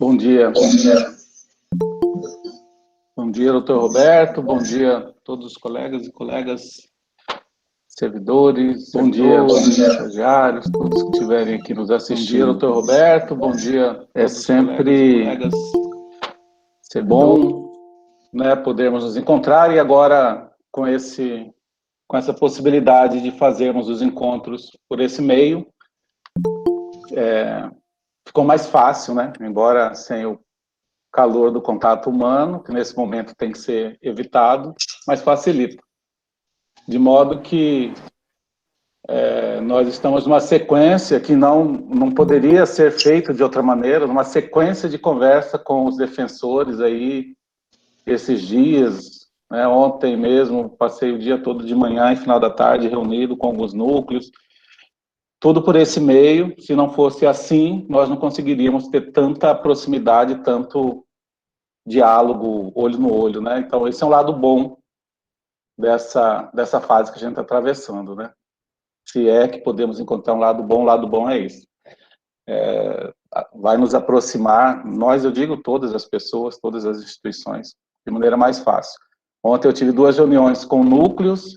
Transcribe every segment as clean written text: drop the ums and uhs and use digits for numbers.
Bom dia. Bom dia, doutor Roberto. Bom dia a todos os colegas e colegas, servidores, bom dia, estagiários, todos que estiverem aqui nos assistindo. Bom dia, doutor Roberto. Bom dia. É sempre bom, né, podermos nos encontrar e agora com essa possibilidade de fazermos os encontros por esse meio, ficou mais fácil, né? Embora sem o calor do contato humano, que nesse momento tem que ser evitado, mas facilita. De modo que nós estamos numa sequência que não poderia ser feita de outra maneira, numa sequência de conversa com os defensores aí, esses dias, né? Ontem mesmo passei o dia todo de manhã e final da tarde reunido com alguns núcleos, tudo por esse meio. Se não fosse assim, nós não conseguiríamos ter tanta proximidade, tanto diálogo olho no olho, né? Então esse é um lado bom dessa fase que a gente está atravessando, né? Se é que podemos encontrar um lado bom é esse. Vai nos aproximar, nós, eu digo todas as pessoas, todas as instituições, de maneira mais fácil. Ontem eu tive 2 reuniões com núcleos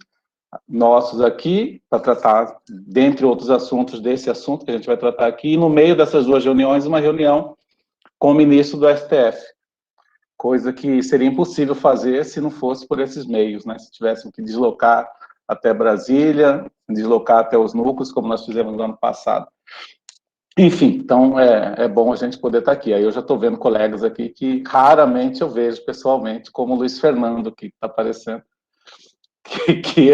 nossos aqui, para tratar, dentre outros assuntos, desse assunto que a gente vai tratar aqui, e no meio dessas 2 reuniões, uma reunião com o ministro do STF, coisa que seria impossível fazer se não fosse por esses meios, né? Se tivéssemos que deslocar até Brasília, deslocar até os núcleos, como nós fizemos no ano passado. Enfim, então é bom a gente poder estar aqui. Aí eu já estou vendo colegas aqui que raramente eu vejo pessoalmente, como o Luiz Fernando, que está aparecendo, que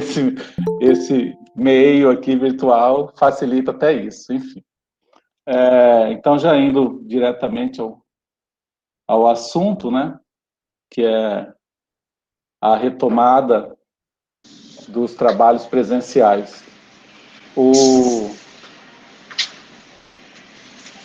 esse meio aqui virtual facilita até isso, enfim. Então, já indo diretamente ao assunto, né, que é a retomada dos trabalhos presenciais.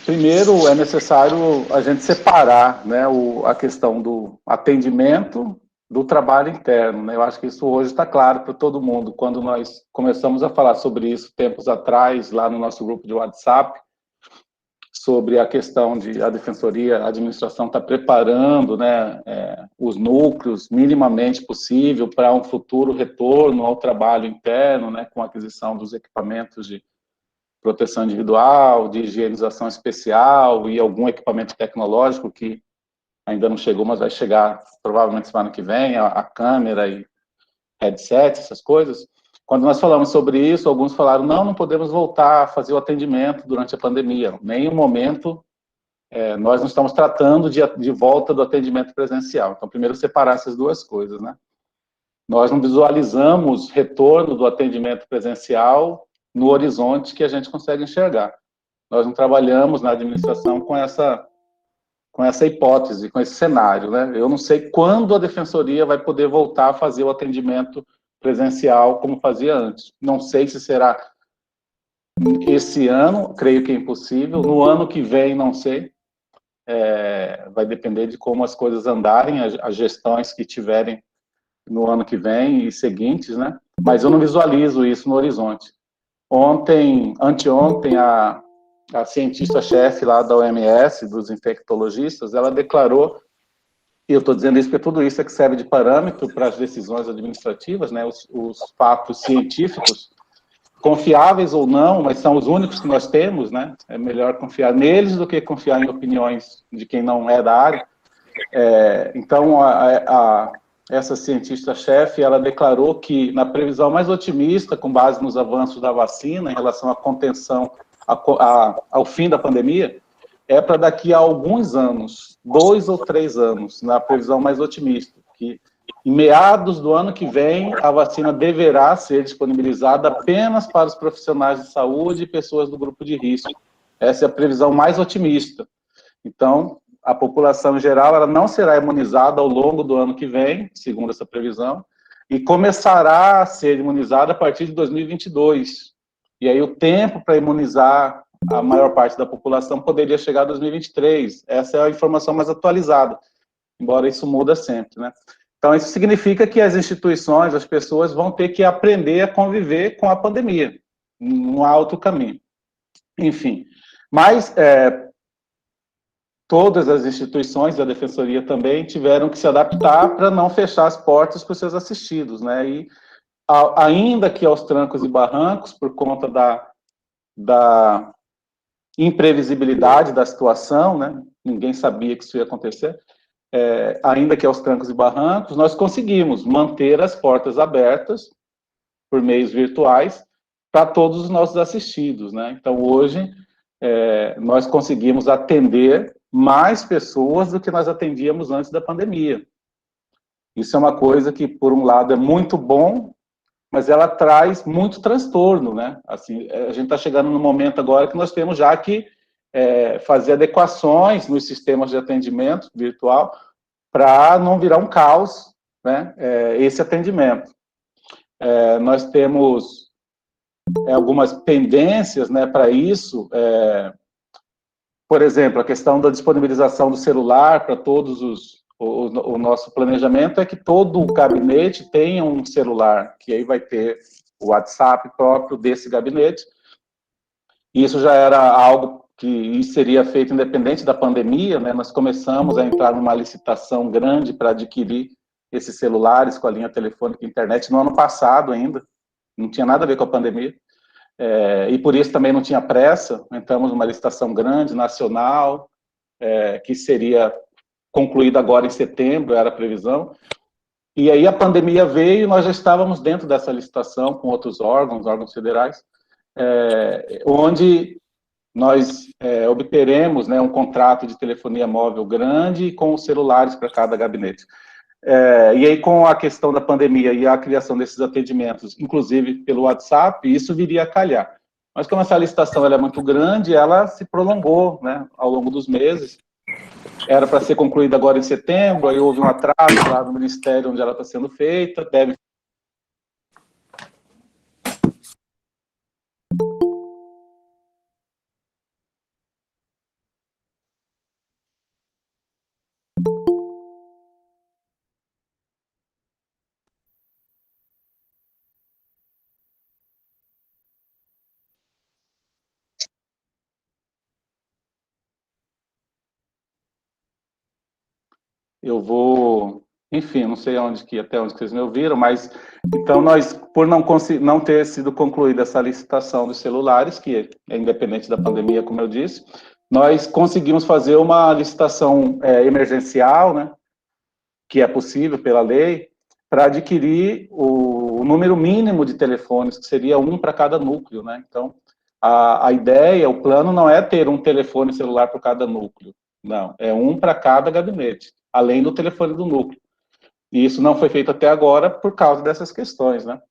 Primeiro, é necessário a gente separar, né, a questão do atendimento do trabalho interno, né? Eu acho que isso hoje está claro para todo mundo. Quando nós começamos a falar sobre isso tempos atrás, lá no nosso grupo de WhatsApp, sobre a questão de a Defensoria, a administração está preparando, né, os núcleos minimamente possível para um futuro retorno ao trabalho interno, né, com a aquisição dos equipamentos de proteção individual, de higienização especial e algum equipamento tecnológico que ainda não chegou, mas vai chegar provavelmente semana que vem, a câmera e headset, essas coisas. Quando nós falamos sobre isso, alguns falaram, não podemos voltar a fazer o atendimento durante a pandemia. Em nenhum momento nós não estamos tratando de volta do atendimento presencial. Então, primeiro, separar essas duas coisas, né? Nós não visualizamos retorno do atendimento presencial no horizonte que a gente consegue enxergar. Nós não trabalhamos na administração com essa hipótese, com esse cenário, né? Eu não sei quando a Defensoria vai poder voltar a fazer o atendimento presencial como fazia antes. Não sei se será esse ano, creio que é impossível. No ano que vem, não sei. Vai depender de como as coisas andarem, as gestões que tiverem no ano que vem e seguintes, né? Mas eu não visualizo isso no horizonte. Anteontem, a cientista-chefe lá da OMS, dos infectologistas, ela declarou, e eu estou dizendo isso porque tudo isso é que serve de parâmetro para as decisões administrativas, né? Os fatos científicos, confiáveis ou não, mas são os únicos que nós temos, né? É melhor confiar neles do que confiar em opiniões de quem não é da área. Então, essa cientista-chefe, ela declarou que, na previsão mais otimista, com base nos avanços da vacina, em relação à contenção, ao fim da pandemia, é para daqui a alguns anos, 2 ou 3 anos, na previsão mais otimista, que em meados do ano que vem, a vacina deverá ser disponibilizada apenas para os profissionais de saúde e pessoas do grupo de risco. Essa é a previsão mais otimista. Então, a população em geral ela não será imunizada ao longo do ano que vem, segundo essa previsão, e começará a ser imunizada a partir de 2022. E aí o tempo para imunizar a maior parte da população poderia chegar a 2023. Essa é a informação mais atualizada, embora isso muda sempre, né? Então, isso significa que as instituições, as pessoas vão ter que aprender a conviver com a pandemia. Não há outro caminho. Enfim, mas todas as instituições, a Defensoria também, tiveram que se adaptar para não fechar as portas para os seus assistidos, né? E ainda que aos trancos e barrancos, por conta da imprevisibilidade da situação, né? Ninguém sabia que isso ia acontecer. Ainda que aos trancos e barrancos, nós conseguimos manter as portas abertas por meios virtuais para todos os nossos assistidos, né? Então, hoje, nós conseguimos atender mais pessoas do que nós atendíamos antes da pandemia. Isso é uma coisa que, por um lado, é muito bom, mas ela traz muito transtorno, né? Assim, a gente está chegando no momento agora que nós temos já que fazer adequações nos sistemas de atendimento virtual para não virar um caos, né? Esse atendimento. Nós temos algumas pendências, né, para isso. Por exemplo, a questão da disponibilização do celular para todos o nosso planejamento é que todo o gabinete tenha um celular, que aí vai ter o WhatsApp próprio desse gabinete. Isso já era algo que seria feito independente da pandemia, né? Nós começamos a entrar numa licitação grande para adquirir esses celulares com a linha telefônica e internet no ano passado ainda, não tinha nada a ver com a pandemia. E por isso também não tinha pressa, entramos numa licitação grande, nacional, que seria concluída agora em setembro, era a previsão. E aí a pandemia veio e nós já estávamos dentro dessa licitação com outros órgãos federais, onde nós obteremos, né, um contrato de telefonia móvel grande com os celulares para cada gabinete. E aí, com a questão da pandemia e a criação desses atendimentos, inclusive pelo WhatsApp, isso viria a calhar. Mas como essa licitação ela é muito grande, ela se prolongou, né, ao longo dos meses. Era para ser concluída agora em setembro, aí houve um atraso lá no Ministério onde ela está sendo feita, deve... Eu vou, enfim, não sei até onde vocês me ouviram, mas então nós, por não ter sido concluída essa licitação dos celulares, que é independente da pandemia, como eu disse, nós conseguimos fazer uma licitação emergencial, né, que é possível pela lei, para adquirir o número mínimo de telefones, que seria um para cada núcleo, né? Então, a ideia, o plano não é ter um telefone celular para cada núcleo, não, é um para cada gabinete, além do telefone do núcleo. E isso não foi feito até agora por causa dessas questões, né?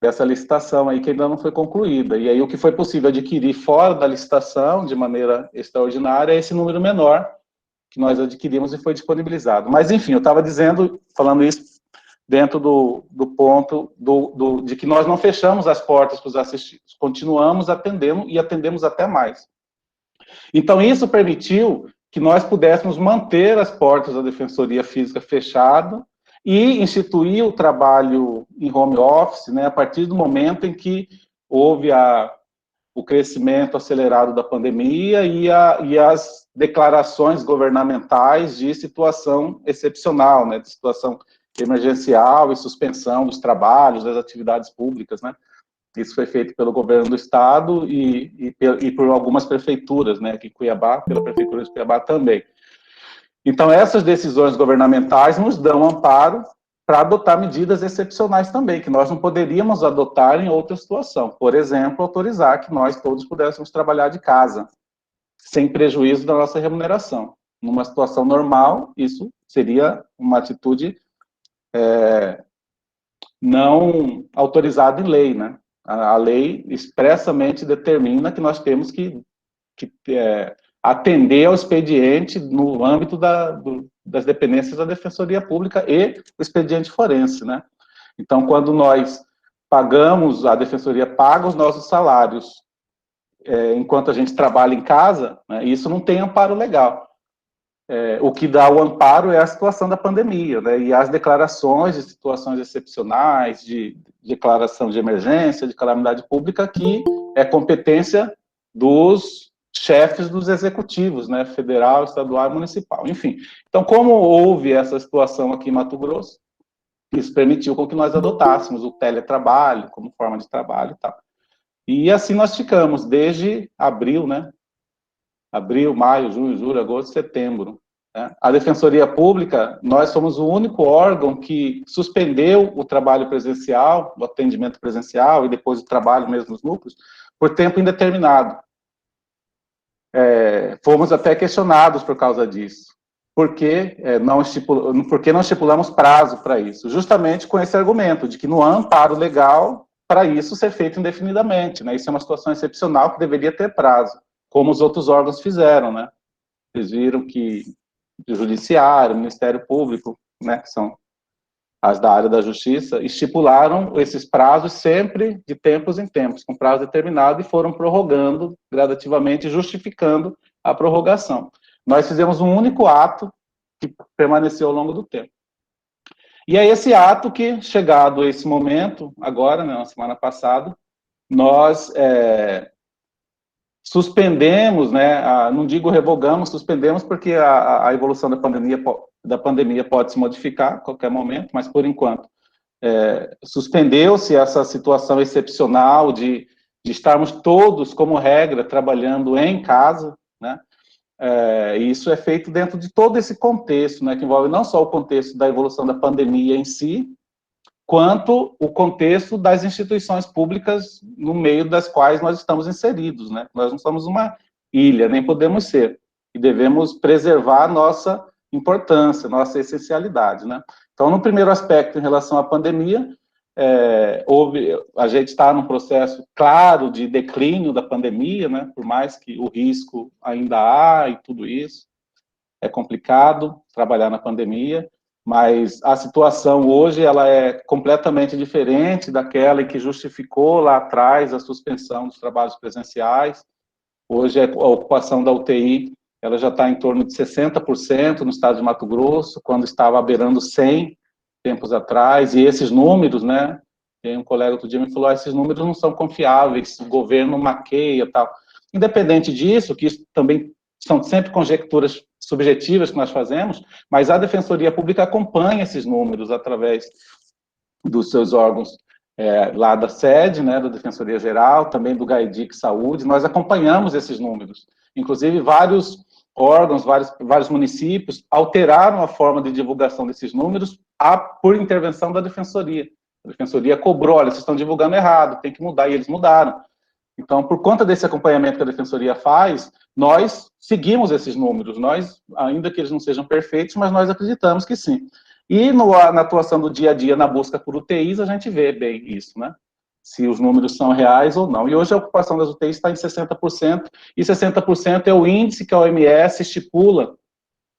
Dessa licitação aí que ainda não foi concluída. E aí o que foi possível adquirir fora da licitação, de maneira extraordinária, é esse número menor que nós adquirimos e foi disponibilizado. Mas, enfim, eu estava falando isso dentro do ponto de que nós não fechamos as portas para os assistidos, continuamos atendendo e atendemos até mais. Então, isso permitiu que nós pudéssemos manter as portas da Defensoria Física fechada e instituir o trabalho em home office, né, a partir do momento em que houve o crescimento acelerado da pandemia e as declarações governamentais de situação excepcional, né, de situação emergencial e suspensão dos trabalhos, das atividades públicas, né. Isso foi feito pelo governo do estado e por algumas prefeituras, né, aqui em Cuiabá, pela prefeitura de Cuiabá também. Então, essas decisões governamentais nos dão amparo para adotar medidas excepcionais também, que nós não poderíamos adotar em outra situação. Por exemplo, autorizar que nós todos pudéssemos trabalhar de casa, sem prejuízo da nossa remuneração. Numa situação normal, isso seria uma atitude não autorizada em lei, né? A lei expressamente determina que nós temos que atender ao expediente no âmbito das dependências da Defensoria Pública e o expediente forense, né? Então, quando nós pagamos, a Defensoria paga os nossos salários enquanto a gente trabalha em casa, né, isso não tem amparo legal. O que dá o amparo é a situação da pandemia, né, e as declarações de situações excepcionais, de declaração de emergência, de calamidade pública, que é competência dos chefes dos executivos, né, federal, estadual e municipal, enfim. Então, como houve essa situação aqui em Mato Grosso, isso permitiu com que nós adotássemos o teletrabalho como forma de trabalho e tal. E assim nós ficamos desde abril, né? Abril, maio, junho, julho, agosto, setembro. Né? A Defensoria Pública, nós somos o único órgão que suspendeu o trabalho presencial, o atendimento presencial e depois o trabalho mesmo nos núcleos, por tempo indeterminado. Fomos até questionados por causa disso. Por que não estipulamos prazo para isso? Justamente com esse argumento de que não há amparo legal para isso ser feito indefinidamente. Né? Isso é uma situação excepcional que deveria ter prazo, como os outros órgãos fizeram. Né? Vocês viram que o Judiciário, o Ministério Público, né, que são as da área da Justiça, estipularam esses prazos sempre de tempos em tempos, com prazo determinado, e foram prorrogando gradativamente, justificando a prorrogação. Nós fizemos um único ato que permaneceu ao longo do tempo. E é esse ato que, chegado esse momento, agora, né, na semana passada, nós suspendemos, né, não digo revogamos, suspendemos, porque a evolução da pandemia pode se modificar a qualquer momento, mas por enquanto suspendeu-se essa situação excepcional de estarmos todos, como regra, trabalhando em casa, né? E isso é feito dentro de todo esse contexto, né, que envolve não só o contexto da evolução da pandemia em si, quanto o contexto das instituições públicas no meio das quais nós estamos inseridos, né? Nós não somos uma ilha, nem podemos ser, e devemos preservar nossa importância, nossa essencialidade, né? Então, no primeiro aspecto, em relação à pandemia, a gente está num processo claro de declínio da pandemia, né? Por mais que o risco ainda há e tudo isso, é complicado trabalhar na pandemia, mas a situação hoje ela é completamente diferente daquela que justificou lá atrás a suspensão dos trabalhos presenciais. Hoje a ocupação da UTI ela já está em torno de 60% no estado de Mato Grosso, quando estava beirando 100 tempos atrás, e esses números, né, tem um colega outro dia me falou, esses números não são confiáveis, o governo maqueia e tal. Independente disso, que isso também são sempre conjecturas subjetivas que nós fazemos, mas a Defensoria Pública acompanha esses números através dos seus órgãos lá da sede, né, da Defensoria Geral, também do GAEDIC Saúde, nós acompanhamos esses números. Inclusive, vários órgãos, vários municípios alteraram a forma de divulgação desses números por intervenção da Defensoria. A Defensoria cobrou, olha, vocês estão divulgando errado, tem que mudar, e eles mudaram. Então, por conta desse acompanhamento que a Defensoria faz, nós seguimos esses números, ainda que eles não sejam perfeitos, mas nós acreditamos que sim. E na atuação do dia a dia, na busca por UTIs, a gente vê bem isso, né? Se os números são reais ou não. E hoje a ocupação das UTIs está em 60%, e 60% é o índice que a OMS estipula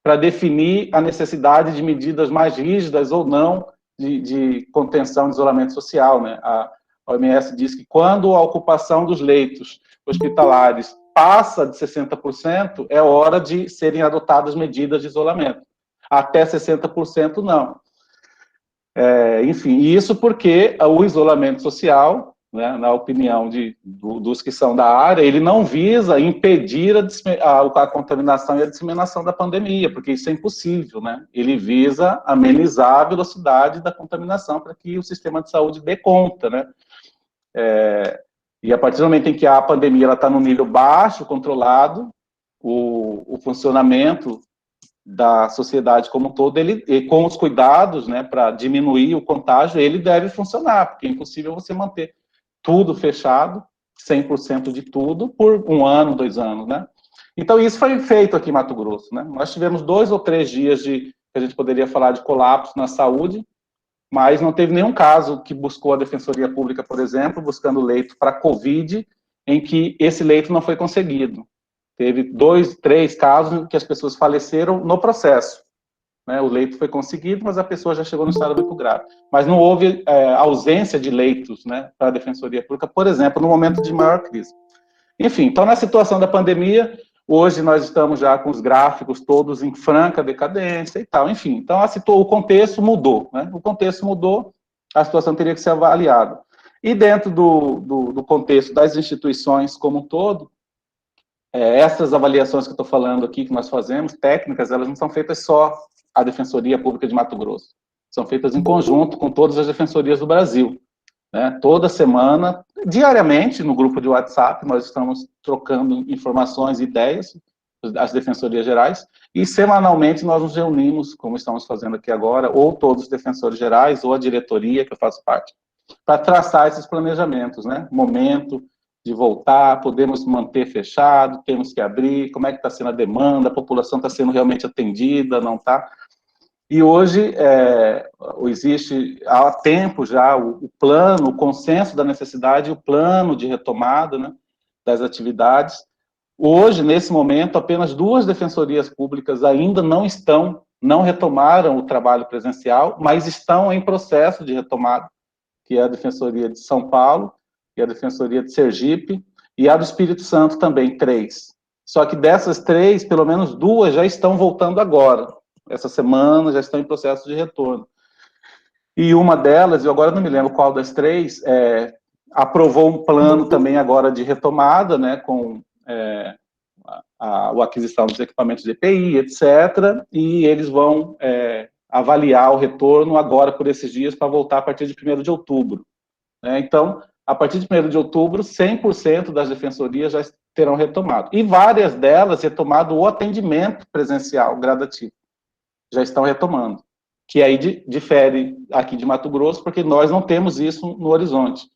para definir a necessidade de medidas mais rígidas ou não de contenção de isolamento social, né? A OMS diz que quando a ocupação dos leitos hospitalares passa de 60%, é hora de serem adotadas medidas de isolamento. Até 60% não. Enfim, isso porque o isolamento social, né, na opinião dos que são da área, ele não visa impedir a contaminação e a disseminação da pandemia, porque isso é impossível, né? Ele visa amenizar a velocidade da contaminação para que o sistema de saúde dê conta, né? E a partir do momento em que a pandemia está no nível baixo, controlado, o funcionamento da sociedade como um todo, com os cuidados, né, para diminuir o contágio, ele deve funcionar, porque é impossível você manter tudo fechado, 100% de tudo, por 1 ano, 2 anos, né? Então, isso foi feito aqui em Mato Grosso, né? Nós tivemos 2 ou 3 dias que a gente poderia falar de colapso na saúde, mas não teve nenhum caso que buscou a Defensoria Pública, por exemplo, buscando leito para Covid, em que esse leito não foi conseguido. Teve 2, 3 casos em que as pessoas faleceram no processo. Né? O leito foi conseguido, mas a pessoa já chegou no estado muito grave. Mas não houve ausência de leitos, né, para a Defensoria Pública, por exemplo, no momento de maior crise. Enfim, então, na situação da pandemia, hoje nós estamos já com os gráficos todos em franca decadência e tal. Enfim, então o contexto mudou. Né? O contexto mudou, a situação teria que ser avaliada. E dentro do contexto das instituições como um todo, essas avaliações que eu estou falando aqui, que nós fazemos, técnicas, elas não são feitas só a Defensoria Pública de Mato Grosso, são feitas em conjunto com todas as defensorias do Brasil, né? Toda semana, diariamente, no grupo de WhatsApp, nós estamos trocando informações e ideias, as defensorias gerais, e semanalmente nós nos reunimos, como estamos fazendo aqui agora, ou todos os defensores gerais, ou a diretoria, que eu faço parte, para traçar esses planejamentos, né? Momento de voltar, podemos manter fechado, temos que abrir, como é que está sendo a demanda, a população está sendo realmente atendida, não está? E hoje existe há tempo já o plano, o consenso da necessidade, o plano de retomada, né, das atividades. Hoje, nesse momento, apenas 2 defensorias públicas ainda não retomaram o trabalho presencial, mas estão em processo de retomada, que é a Defensoria de São Paulo, e a Defensoria de Sergipe, e a do Espírito Santo também, 3. Só que dessas 3, pelo menos 2 já estão voltando agora. Essa semana já estão em processo de retorno. E uma delas, eu agora não me lembro qual das 3, aprovou um plano também agora de retomada, né, com a aquisição dos equipamentos de EPI, etc., e eles vão avaliar o retorno agora por esses dias para voltar a partir de 1º de outubro. Né? Então, a partir de 1º de outubro, 100% das defensorias já terão retomado. E várias delas retomado o atendimento presencial gradativo. Já estão retomando. Que aí difere aqui de Mato Grosso, porque nós não temos isso no horizonte.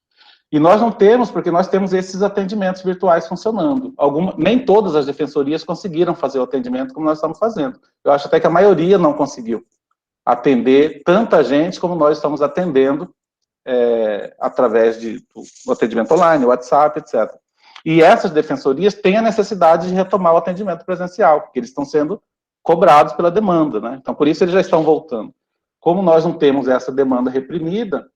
E nós não temos, porque nós temos esses atendimentos virtuais funcionando. Nem todas as defensorias conseguiram fazer o atendimento como nós estamos fazendo. Eu acho até que a maioria não conseguiu atender tanta gente como nós estamos atendendo através do atendimento online, WhatsApp, etc. E essas defensorias têm a necessidade de retomar o atendimento presencial, porque eles estão sendo cobrados pela demanda, né? Então, por isso eles já estão voltando. Como nós não temos essa demanda reprimida,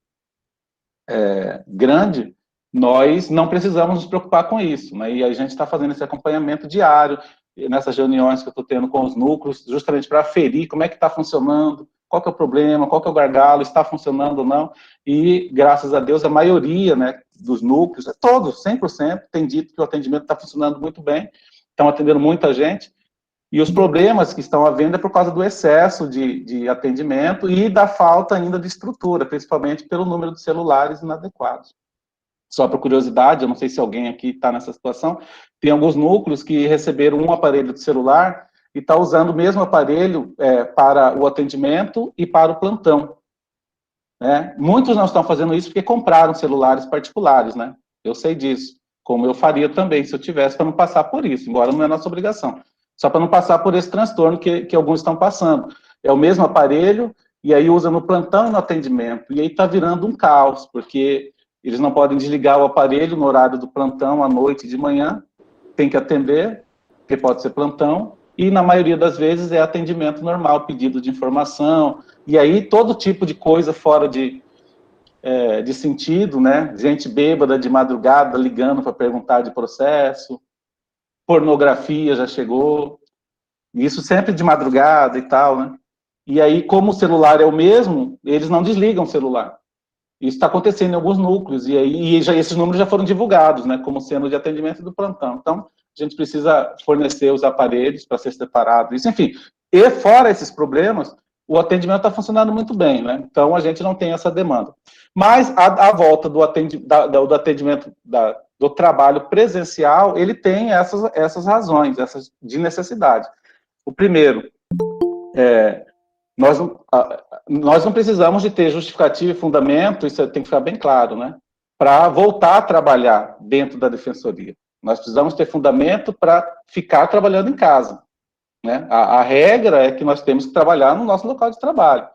grande, nós não precisamos nos preocupar com isso, né? E a gente está fazendo esse acompanhamento diário, nessas reuniões que eu estou tendo com os núcleos, justamente para aferir como é que está funcionando, qual que é o problema, qual que é o gargalo, está funcionando ou não, e graças a Deus a maioria, né, dos núcleos, todos, 100%, tem dito que o atendimento está funcionando muito bem, estão atendendo muita gente, e os problemas que estão havendo é por causa do excesso de atendimento e da falta ainda de estrutura, principalmente pelo número de celulares inadequados. Só por curiosidade, eu não sei se alguém aqui está nessa situação, tem alguns núcleos que receberam um aparelho de celular e está usando o mesmo aparelho para o atendimento e para o plantão. Né? Muitos não estão fazendo isso porque compraram celulares particulares, né? Eu sei disso, como eu faria também se eu tivesse, para não passar por isso, embora não é nossa obrigação. Só para não passar por esse transtorno que alguns estão passando. É o mesmo aparelho, e aí usa no plantão e no atendimento. E aí está virando um caos, porque eles não podem desligar o aparelho no horário do plantão, à noite e de manhã, tem que atender, porque pode ser plantão, e na maioria das vezes é atendimento normal, pedido de informação, e aí todo tipo de coisa fora de sentido, né? Gente bêbada de madrugada ligando para perguntar de processo, pornografia já chegou, isso sempre de madrugada e tal, né? E aí, como o celular é o mesmo, eles não desligam o celular. Isso está acontecendo em alguns núcleos, e aí esses números já foram divulgados, né, como sendo de atendimento do plantão. Então, a gente precisa fornecer os aparelhos para ser separado, isso, enfim. E fora esses problemas, o atendimento está funcionando muito bem, né? Então, a gente não tem essa demanda. Mas a volta do atendimento, do trabalho presencial, ele tem essas razões, essas de necessidade. O primeiro, nós não precisamos de ter justificativa e fundamento, isso tem que ficar bem claro, né? Para voltar a trabalhar dentro da defensoria. Nós precisamos ter fundamento para ficar trabalhando em casa. Né? A regra é que nós temos que trabalhar no nosso local de trabalho.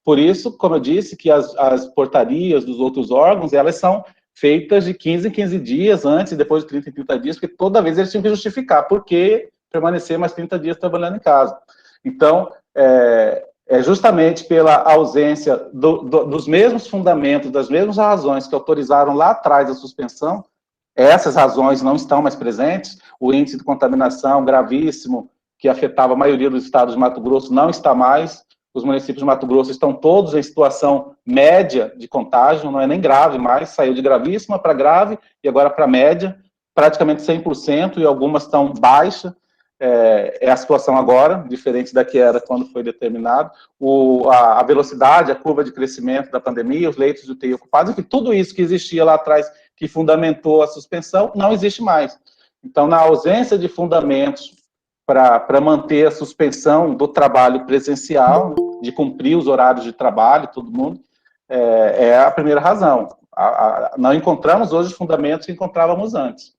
Por isso, como eu disse, que as portarias dos outros órgãos, elas são feitas de 15 em 15 dias, antes e depois de 30 em 30 dias, porque toda vez eles tinham que justificar por que permanecer mais 30 dias trabalhando em casa. Então, justamente pela ausência dos mesmos fundamentos, das mesmas razões que autorizaram lá atrás a suspensão, essas razões não estão mais presentes, o índice de contaminação gravíssimo, que afetava a maioria dos estados de Mato Grosso, não está mais, os municípios de Mato Grosso estão todos em situação média de contágio, não é nem grave mais, saiu de gravíssima para grave e agora para média, praticamente 100%, e algumas estão baixas. É a situação agora, diferente da que era quando foi determinado. A velocidade, a curva de crescimento da pandemia, os leitos de UTI ocupados, que tudo isso que existia lá atrás, que fundamentou a suspensão, não existe mais. Então, na ausência de fundamentos para manter a suspensão do trabalho presencial, de cumprir os horários de trabalho, todo mundo, é a primeira razão. Não encontramos hoje os fundamentos que encontrávamos antes.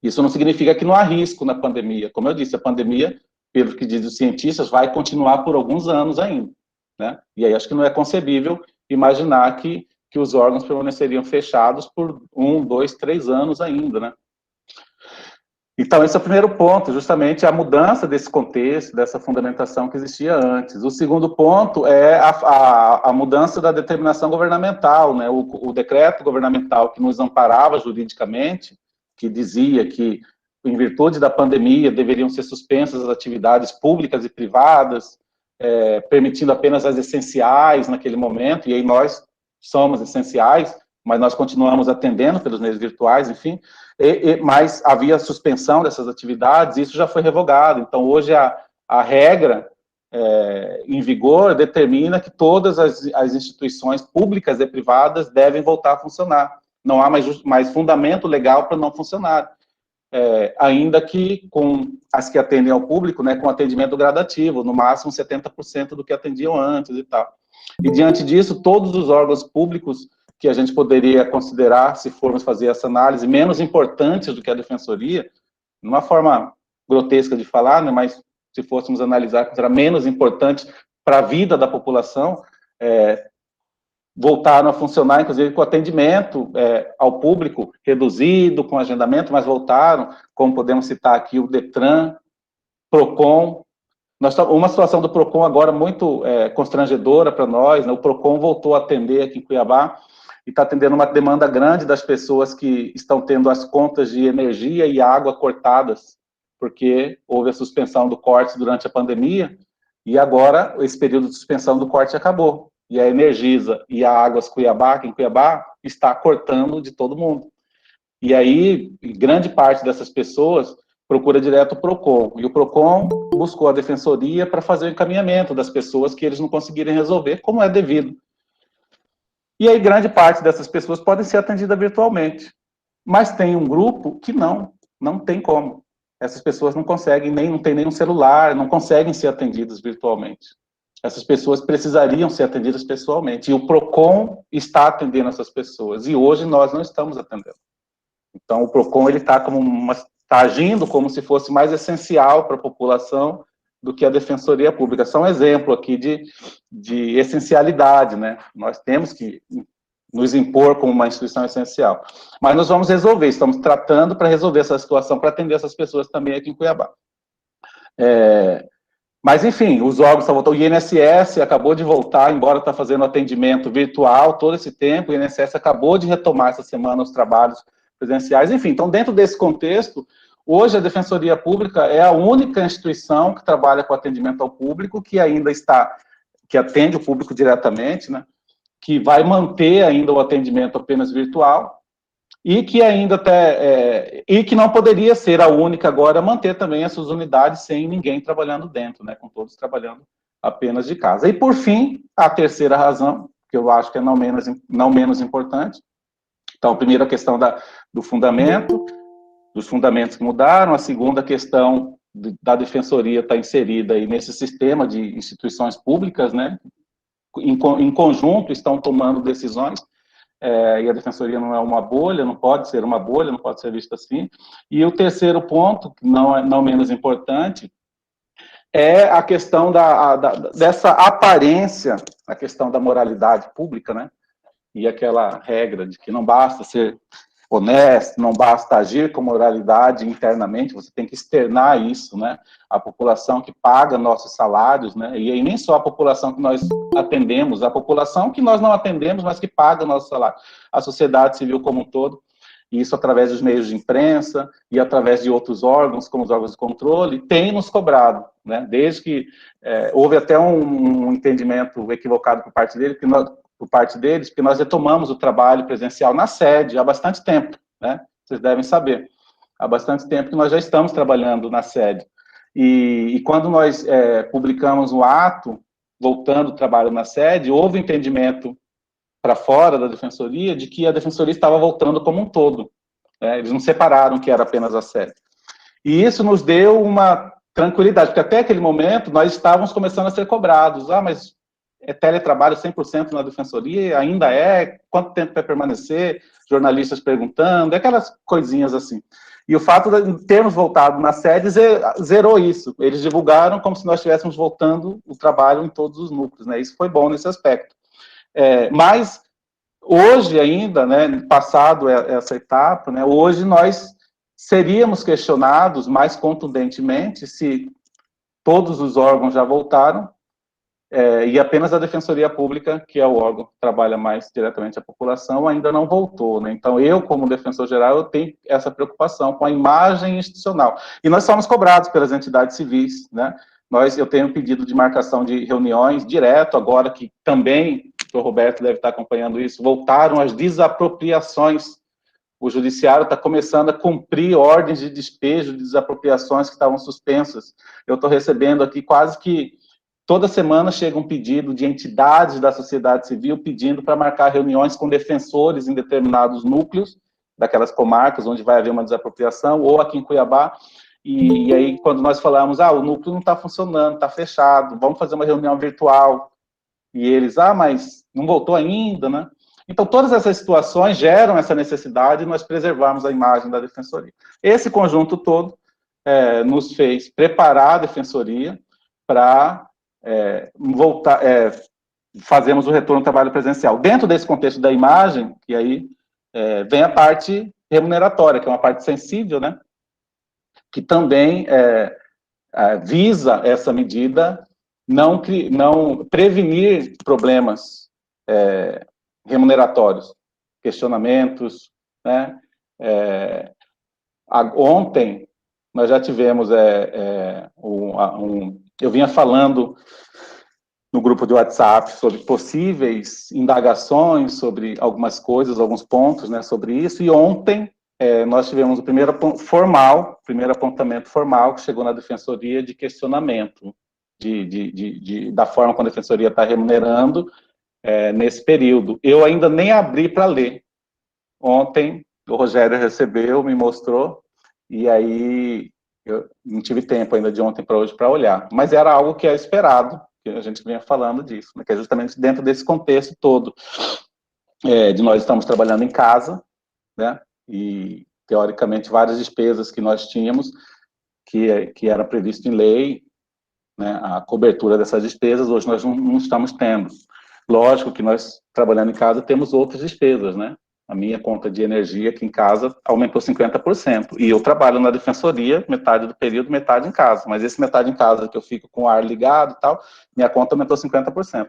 Isso não significa que não há risco na pandemia. Como eu disse, a pandemia, pelo que dizem os cientistas, vai continuar por alguns anos ainda, né? E aí acho que não é concebível imaginar que os órgãos permaneceriam fechados por 1, 2, 3 anos ainda, né? Então, esse é o primeiro ponto, justamente a mudança desse contexto, dessa fundamentação que existia antes. O segundo ponto é a mudança da determinação governamental, né? O decreto governamental que nos amparava juridicamente, que dizia que, em virtude da pandemia, deveriam ser suspensas as atividades públicas e privadas, permitindo apenas as essenciais naquele momento, e aí nós somos essenciais, mas nós continuamos atendendo pelos meios virtuais, enfim, mas havia suspensão dessas atividades, e isso já foi revogado. Então, hoje, a regra em vigor determina que todas as instituições públicas e privadas devem voltar a funcionar. Não há mais fundamento legal para não funcionar. Ainda que com as que atendem ao público, né, com atendimento gradativo, no máximo 70% do que atendiam antes e tal. E, diante disso, todos os órgãos públicos que a gente poderia considerar, se formos fazer essa análise, menos importantes do que a defensoria, numa forma grotesca de falar, né, mas se fôssemos analisar, considerar menos importantes para a vida da população, voltaram a funcionar, inclusive, com atendimento ao público reduzido, com agendamento, mas voltaram, como podemos citar aqui, o Detran, Procon. Uma situação do Procon agora muito constrangedora para nós, né? O Procon voltou a atender aqui em Cuiabá, e está atendendo uma demanda grande das pessoas que estão tendo as contas de energia e água cortadas, porque houve a suspensão do corte durante a pandemia, e agora esse período de suspensão do corte acabou. E a Energisa e a Águas Cuiabá, aqui em Cuiabá, está cortando de todo mundo. E aí, grande parte dessas pessoas procura direto o PROCON. E o PROCON buscou a defensoria para fazer o encaminhamento das pessoas que eles não conseguirem resolver, como é devido. E aí, grande parte dessas pessoas podem ser atendidas virtualmente. Mas tem um grupo que não tem como. Essas pessoas não conseguem, não tem nenhum celular, não conseguem ser atendidas virtualmente. Essas pessoas precisariam ser atendidas pessoalmente. E o PROCON está atendendo essas pessoas. E hoje nós não estamos atendendo. Então, o PROCON está agindo como se fosse mais essencial para a população do que a Defensoria Pública. Só um exemplo aqui de essencialidade, né? Nós temos que nos impor como uma instituição essencial. Mas nós vamos resolver, estamos tratando para resolver essa situação, para atender essas pessoas também aqui em Cuiabá. Mas, enfim, os órgãos estão voltando. O INSS acabou de voltar, embora está fazendo atendimento virtual todo esse tempo, o INSS acabou de retomar essa semana os trabalhos presenciais. Enfim, então, dentro desse contexto, hoje a Defensoria Pública é a única instituição que trabalha com atendimento ao público, que ainda que atende o público diretamente, né, que vai manter ainda o atendimento apenas virtual, e que ainda e que não poderia ser a única agora a manter também essas unidades sem ninguém trabalhando dentro, né, com todos trabalhando apenas de casa. E, por fim, a terceira razão, que eu acho que é não menos importante, então, a primeira questão do fundamento, dos fundamentos que mudaram, a segunda questão da defensoria está inserida aí nesse sistema de instituições públicas, né, em conjunto estão tomando decisões, e a defensoria não é uma bolha, não pode ser uma bolha, não pode ser vista assim. E o terceiro ponto, que não menos importante, é a questão dessa aparência, a questão da moralidade pública, né? E aquela regra de que não basta ser honesto, não basta agir com moralidade internamente, você tem que externar isso, né? A população que paga nossos salários, né? E aí nem só a população que nós atendemos, a população que nós não atendemos, mas que paga o nosso salário, a sociedade civil como um todo, e isso através dos meios de imprensa e através de outros órgãos, como os órgãos de controle, tem nos cobrado, né? Desde que houve até um entendimento equivocado por parte deles, porque nós retomamos o trabalho presencial na sede há bastante tempo, né? vocês devem saber. Há bastante tempo que nós já estamos trabalhando na sede. E quando nós publicamos o ato, voltando o trabalho na sede, houve entendimento para fora da defensoria de que a defensoria estava voltando como um todo. Eles não separaram que era apenas a sede. E isso nos deu uma tranquilidade, porque até aquele momento nós estávamos começando a ser cobrados. Mas é teletrabalho 100% na defensoria? Ainda é? Quanto tempo vai permanecer? Jornalistas perguntando, aquelas coisinhas assim. E o fato de termos voltado na sede zerou isso. Eles divulgaram como se nós estivéssemos voltando o trabalho em todos os núcleos, né? Isso foi bom nesse aspecto. Mas hoje ainda, né, passado essa etapa, né, hoje nós seríamos questionados mais contundentemente se todos os órgãos já voltaram, e apenas a Defensoria Pública, que é o órgão que trabalha mais diretamente a população, ainda não voltou, né? Então, eu, como defensor geral, eu tenho essa preocupação com a imagem institucional. E nós somos cobrados pelas entidades civis, né? Eu tenho um pedido de marcação de reuniões direto, agora que também, o Roberto deve estar acompanhando isso, voltaram as desapropriações. O judiciário está começando a cumprir ordens de despejo de desapropriações que estavam suspensas. Eu estou recebendo aqui quase que toda semana chega um pedido de entidades da sociedade civil pedindo para marcar reuniões com defensores em determinados núcleos, daquelas comarcas onde vai haver uma desapropriação, ou aqui em Cuiabá. E aí, quando nós falamos, o núcleo não está funcionando, está fechado, vamos fazer uma reunião virtual. E eles, mas não voltou ainda, né? Então, todas essas situações geram essa necessidade de nós preservarmos a imagem da defensoria. Esse conjunto todo nos fez preparar a defensoria para voltar, fazemos o retorno ao trabalho presencial. Dentro desse contexto da imagem, e aí vem a parte remuneratória, que é uma parte sensível, né? Que também visa essa medida não prevenir problemas remuneratórios, questionamentos, né? Ontem nós já tivemos eu vinha falando no grupo de WhatsApp sobre possíveis indagações sobre algumas coisas, alguns pontos, né, sobre isso, e ontem nós tivemos o primeiro apontamento formal que chegou na defensoria de questionamento da forma como a defensoria está remunerando nesse período. Eu ainda nem abri para ler. Ontem o Rogério recebeu, me mostrou, e aí eu não tive tempo ainda de ontem para hoje para olhar. Mas era algo que é esperado, que a gente vinha falando disso, né, que é justamente dentro desse contexto todo de nós estamos trabalhando em casa, né, e teoricamente várias despesas que nós tínhamos, que era previsto em lei, né, a cobertura dessas despesas, hoje nós não estamos tendo. Lógico que nós, trabalhando em casa, temos outras despesas, né? A minha conta de energia aqui em casa aumentou 50%. E eu trabalho na defensoria, metade do período, metade em casa. Mas esse metade em casa, que eu fico com o ar ligado e tal, minha conta aumentou 50%.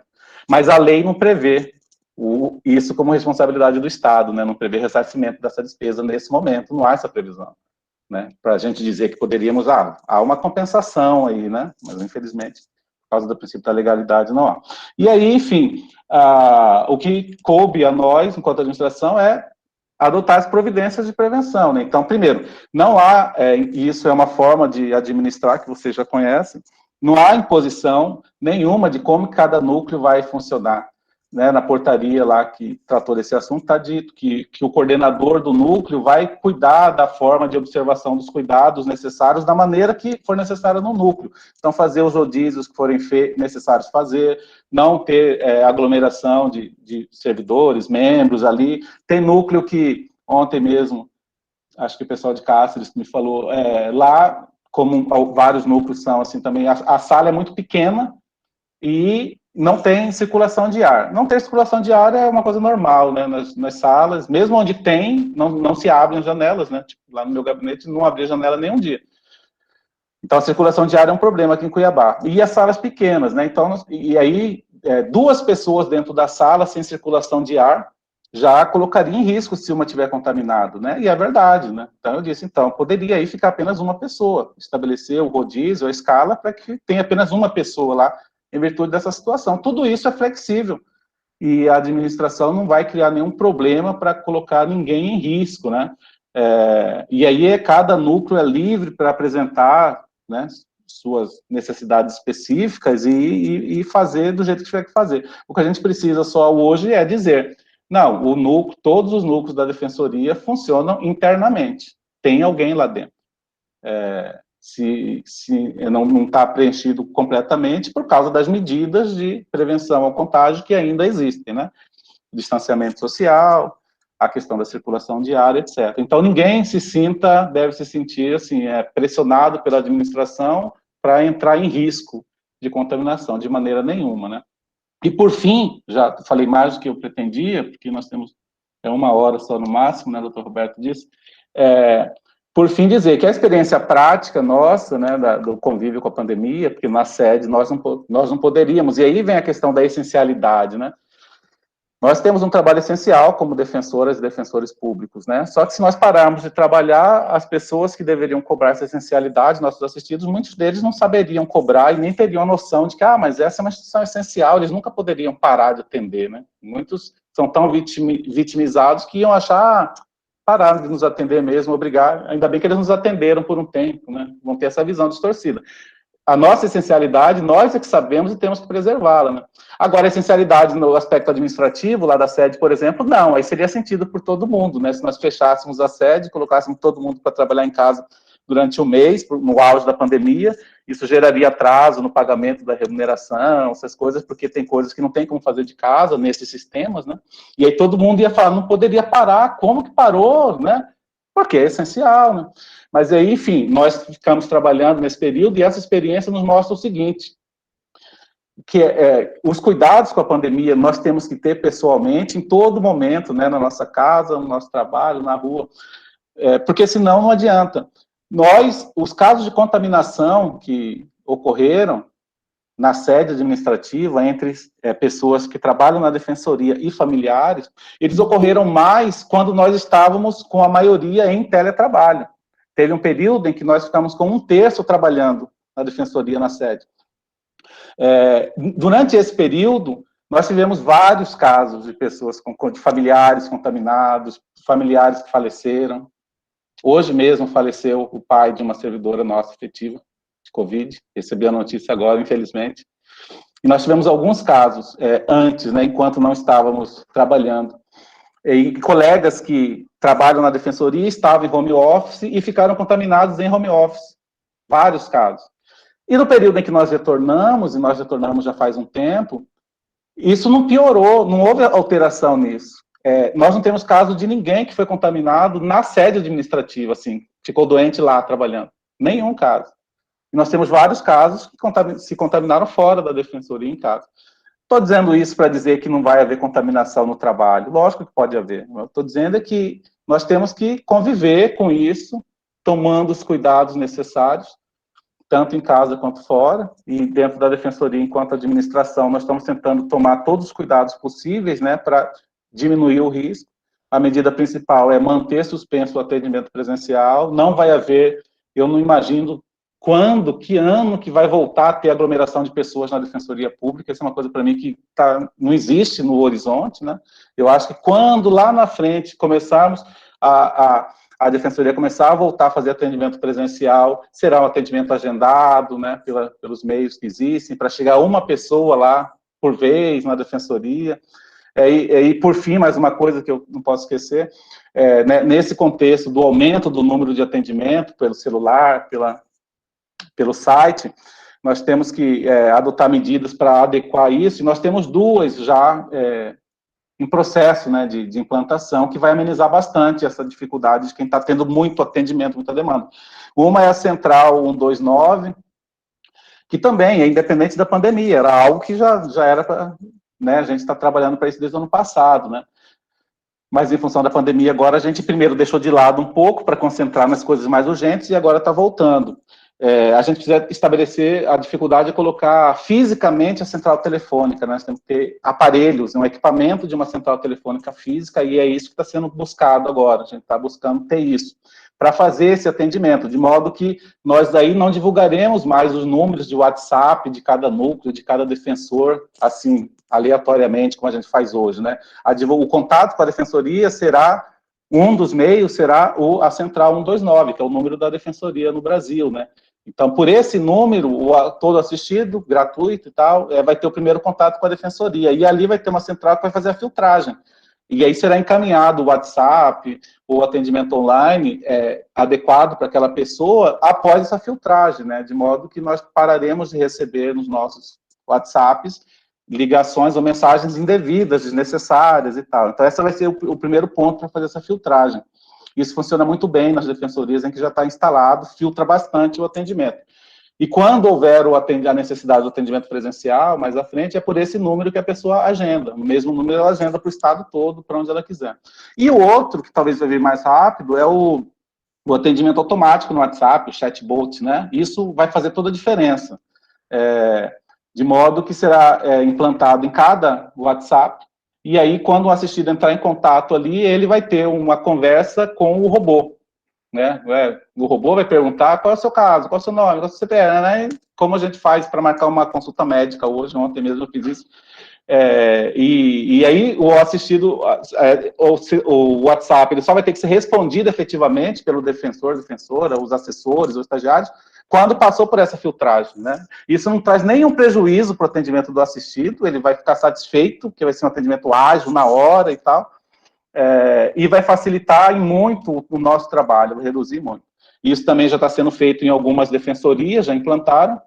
Mas a lei não prevê isso como responsabilidade do Estado, né? Não prevê ressarcimento dessa despesa nesse momento, não há essa previsão, né? Para a gente dizer que poderíamos, há uma compensação aí, né? Mas, infelizmente, por causa do princípio da legalidade, não há. E aí, enfim, o que coube a nós, enquanto administração, é adotar as providências de prevenção, né? Então, primeiro, não há, e isso é uma forma de administrar que vocês já conhecem, não há imposição nenhuma de como cada núcleo vai funcionar, né? Na portaria lá que tratou desse assunto, está dito que o coordenador do núcleo vai cuidar da forma de observação dos cuidados necessários da maneira que for necessária no núcleo. Então, fazer os rodízios que forem necessários fazer, não ter aglomeração de servidores, membros ali. Tem núcleo que, ontem mesmo, acho que o pessoal de Cáceres me falou, lá, como vários núcleos são assim também, a sala é muito pequena e não tem circulação de ar. Não ter circulação de ar é uma coisa normal, né? Nas salas, mesmo onde tem, não se abrem janelas, né? Tipo, lá no meu gabinete não abria janela nenhum dia. Então, a circulação de ar é um problema aqui em Cuiabá. E as salas pequenas, né? Então, e aí, 2 pessoas dentro da sala sem circulação de ar já colocaria em risco se uma tiver contaminado, né? E é verdade, né? Então, eu disse, poderia aí ficar apenas uma pessoa, estabelecer o rodízio, a escala, para que tenha apenas uma pessoa lá, em virtude dessa situação. Tudo isso é flexível e a administração não vai criar nenhum problema para colocar ninguém em risco, né? E aí cada núcleo é livre para apresentar, né, suas necessidades específicas e fazer do jeito que tiver que fazer. O que a gente precisa só hoje é dizer, não, todos os núcleos da Defensoria funcionam internamente, tem alguém lá dentro. Se não está preenchido completamente por causa das medidas de prevenção ao contágio que ainda existem, né? Distanciamento social, a questão da circulação diária, etc. Então, ninguém deve se sentir assim, pressionado pela administração para entrar em risco de contaminação, de maneira nenhuma, né? E, por fim, já falei mais do que eu pretendia, porque nós temos 1 hora só no máximo, né, o doutor Roberto disse, por fim, dizer que a experiência prática nossa, né, do convívio com a pandemia, porque na sede nós não poderíamos, e aí vem a questão da essencialidade, né? Nós temos um trabalho essencial como defensoras e defensores públicos, né? Só que se nós pararmos de trabalhar, as pessoas que deveriam cobrar essa essencialidade, nossos assistidos, muitos deles não saberiam cobrar e nem teriam a noção de que, mas essa é uma instituição essencial, eles nunca poderiam parar de atender, né? Muitos são tão vitimizados que iam achar, pararam de nos atender mesmo, obrigar, ainda bem que eles nos atenderam por um tempo, né? Vão ter essa visão distorcida. A nossa essencialidade, nós é que sabemos e temos que preservá-la, né? Agora, a essencialidade no aspecto administrativo, lá da sede, por exemplo, não, aí seria sentido por todo mundo, né? Se nós fechássemos a sede, colocássemos todo mundo para trabalhar em casa durante um mês, no auge da pandemia, isso geraria atraso no pagamento da remuneração, essas coisas, porque tem coisas que não tem como fazer de casa, nesses sistemas, né? E aí todo mundo ia falar, não poderia parar, como que parou, né? Porque é essencial, né? Mas aí, enfim, nós ficamos trabalhando nesse período e essa experiência nos mostra o seguinte, que os cuidados com a pandemia nós temos que ter pessoalmente, em todo momento, né, na nossa casa, no nosso trabalho, na rua, porque senão não adianta. Os casos de contaminação que ocorreram na sede administrativa, entre pessoas que trabalham na defensoria e familiares, eles ocorreram mais quando nós estávamos com a maioria em teletrabalho. Teve um período em que nós ficamos com 1/3 trabalhando na defensoria na sede. Durante esse período, nós tivemos vários casos de pessoas, de familiares contaminados, familiares que faleceram. Hoje mesmo faleceu o pai de uma servidora nossa efetiva, de Covid, recebi a notícia agora, infelizmente. E nós tivemos alguns casos antes, né, enquanto não estávamos trabalhando. E colegas que trabalham na defensoria estavam em home office e ficaram contaminados em home office. Vários casos. E no período em que nós retornamos, e nós retornamos já faz um tempo, isso não piorou, não houve alteração nisso. Nós não temos caso de ninguém que foi contaminado na sede administrativa, assim, ficou doente lá trabalhando. Nenhum caso. E nós temos vários casos que se contaminaram fora da defensoria em casa. Estou dizendo isso para dizer que não vai haver contaminação no trabalho. Lógico que pode haver. Estou dizendo que nós temos que conviver com isso, tomando os cuidados necessários, tanto em casa quanto fora, e dentro da defensoria, enquanto administração, nós estamos tentando tomar todos os cuidados possíveis, né, para diminuir o risco. A medida principal é manter suspenso o atendimento presencial, não vai haver, eu não imagino que ano que vai voltar a ter aglomeração de pessoas na defensoria pública, isso é uma coisa para mim que não existe no horizonte, né? Eu acho que quando lá na frente começarmos a defensoria começar a voltar a fazer atendimento presencial, será um atendimento agendado, né, pelos meios que existem, para chegar uma pessoa lá por vez na defensoria. E por fim, mais uma coisa que eu não posso esquecer, né, nesse contexto do aumento do número de atendimento pelo celular, pelo site, nós temos que adotar medidas para adequar isso, e nós temos duas já em processo, né, de implantação, que vai amenizar bastante essa dificuldade de quem está tendo muito atendimento, muita demanda. Uma é a Central 129, que também é independente da pandemia, era algo que já era para, né, a gente está trabalhando para isso desde o ano passado, né, mas em função da pandemia agora a gente primeiro deixou de lado um pouco para concentrar nas coisas mais urgentes e agora está voltando. A gente precisa estabelecer a dificuldade de colocar fisicamente a central telefônica, né? Nós temos que ter aparelhos, um equipamento de uma central telefônica física, e é isso que está sendo buscado agora, a gente está buscando ter isso, para fazer esse atendimento, de modo que nós daí não divulgaremos mais os números de WhatsApp de cada núcleo, de cada defensor, assim, aleatoriamente, como a gente faz hoje, né? O contato com a defensoria será Um dos meios será a Central 129, que é o número da Defensoria no Brasil, né? Então, por esse número, todo assistido, gratuito e tal, vai ter o primeiro contato com a Defensoria. E ali vai ter uma central que vai fazer a filtragem. E aí será encaminhado o WhatsApp, o atendimento online adequado para aquela pessoa após essa filtragem, né? De modo que nós pararemos de receber nos nossos WhatsApps ligações ou mensagens indevidas, desnecessárias e tal. Então, esse vai ser o primeiro ponto para fazer essa filtragem. Isso funciona muito bem nas defensorias em que já está instalado, filtra bastante o atendimento. E quando houver a necessidade do atendimento presencial, mais à frente, é por esse número que a pessoa agenda. No mesmo número, ela agenda para o estado todo, para onde ela quiser. E o outro, que talvez vai vir mais rápido, é o atendimento automático no WhatsApp, o chatbot, né? Isso vai fazer toda a diferença. De modo que será implantado em cada WhatsApp, e aí, quando o assistido entrar em contato ali, ele vai ter uma conversa com o robô, né? O robô vai perguntar qual é o seu caso, qual é o seu nome, qual é o seu CPF, né? Como a gente faz para marcar uma consulta médica hoje, ontem mesmo eu fiz isso. E aí o assistido, o WhatsApp, ele só vai ter que ser respondido efetivamente pelo defensor, defensora, os assessores, os estagiários, quando passou por essa filtragem, né? Isso não traz nenhum prejuízo para o atendimento do assistido, ele vai ficar satisfeito, que vai ser um atendimento ágil, na hora e tal, e vai facilitar muito o nosso trabalho, vai reduzir muito. Isso também já está sendo feito em algumas defensorias, já implantaram.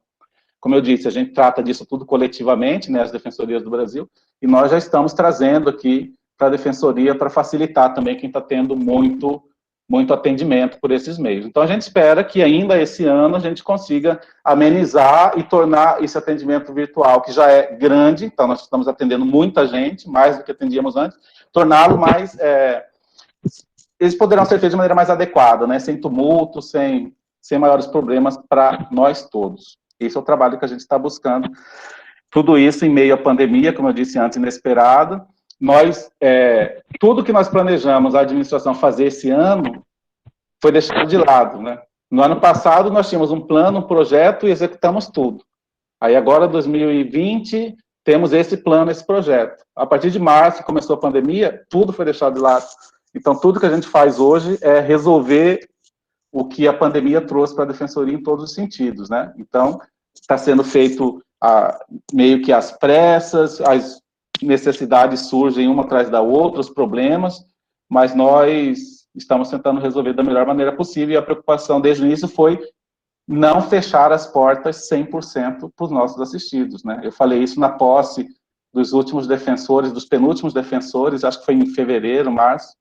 Como eu disse, a gente trata disso tudo coletivamente, né, as defensorias do Brasil, e nós já estamos trazendo aqui para a defensoria para facilitar também quem está tendo muito atendimento por esses meios. Então, a gente espera que ainda esse ano a gente consiga amenizar e tornar esse atendimento virtual, que já é grande, então nós estamos atendendo muita gente, mais do que atendíamos antes, torná-lo mais... eles poderão ser feitos de maneira mais adequada, né, sem tumulto, sem maiores problemas para nós todos. Esse é o trabalho que a gente está buscando. Tudo isso em meio à pandemia, como eu disse antes, inesperada. Tudo que nós planejamos a administração fazer esse ano foi deixado de lado, né? No ano passado, nós tínhamos um plano, um projeto e executamos tudo. Aí agora, 2020, temos esse plano, esse projeto. A partir de março, começou a pandemia, tudo foi deixado de lado. Então, tudo que a gente faz hoje é resolver o que a pandemia trouxe para a defensoria em todos os sentidos, né? Então, está sendo feito meio que às pressas, as necessidades surgem uma atrás da outra, os problemas, mas nós estamos tentando resolver da melhor maneira possível, e a preocupação desde o início foi não fechar as portas 100% para os nossos assistidos, né? Eu falei isso na posse dos últimos defensores, dos penúltimos defensores, acho que foi em fevereiro, março,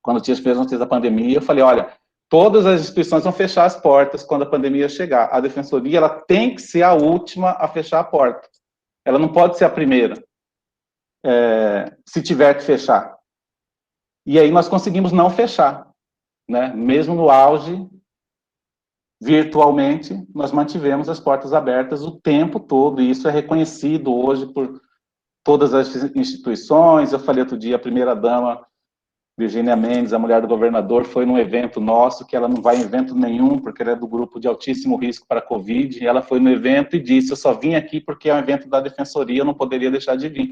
quando tinha as primeiras notícias da pandemia, eu falei, olha, todas as instituições vão fechar as portas quando a pandemia chegar. A defensoria, ela tem que ser a última a fechar a porta. Ela não pode ser a primeira, se tiver que fechar. E aí nós conseguimos não fechar, né? Mesmo no auge, virtualmente, nós mantivemos as portas abertas o tempo todo, e isso é reconhecido hoje por todas as instituições. Eu falei outro dia, a primeira-dama, Virgínia Mendes, a mulher do governador, foi num evento nosso, que ela não vai em evento nenhum, porque ela é do grupo de altíssimo risco para a Covid, e ela foi no evento e disse, eu só vim aqui porque é um evento da defensoria, eu não poderia deixar de vir.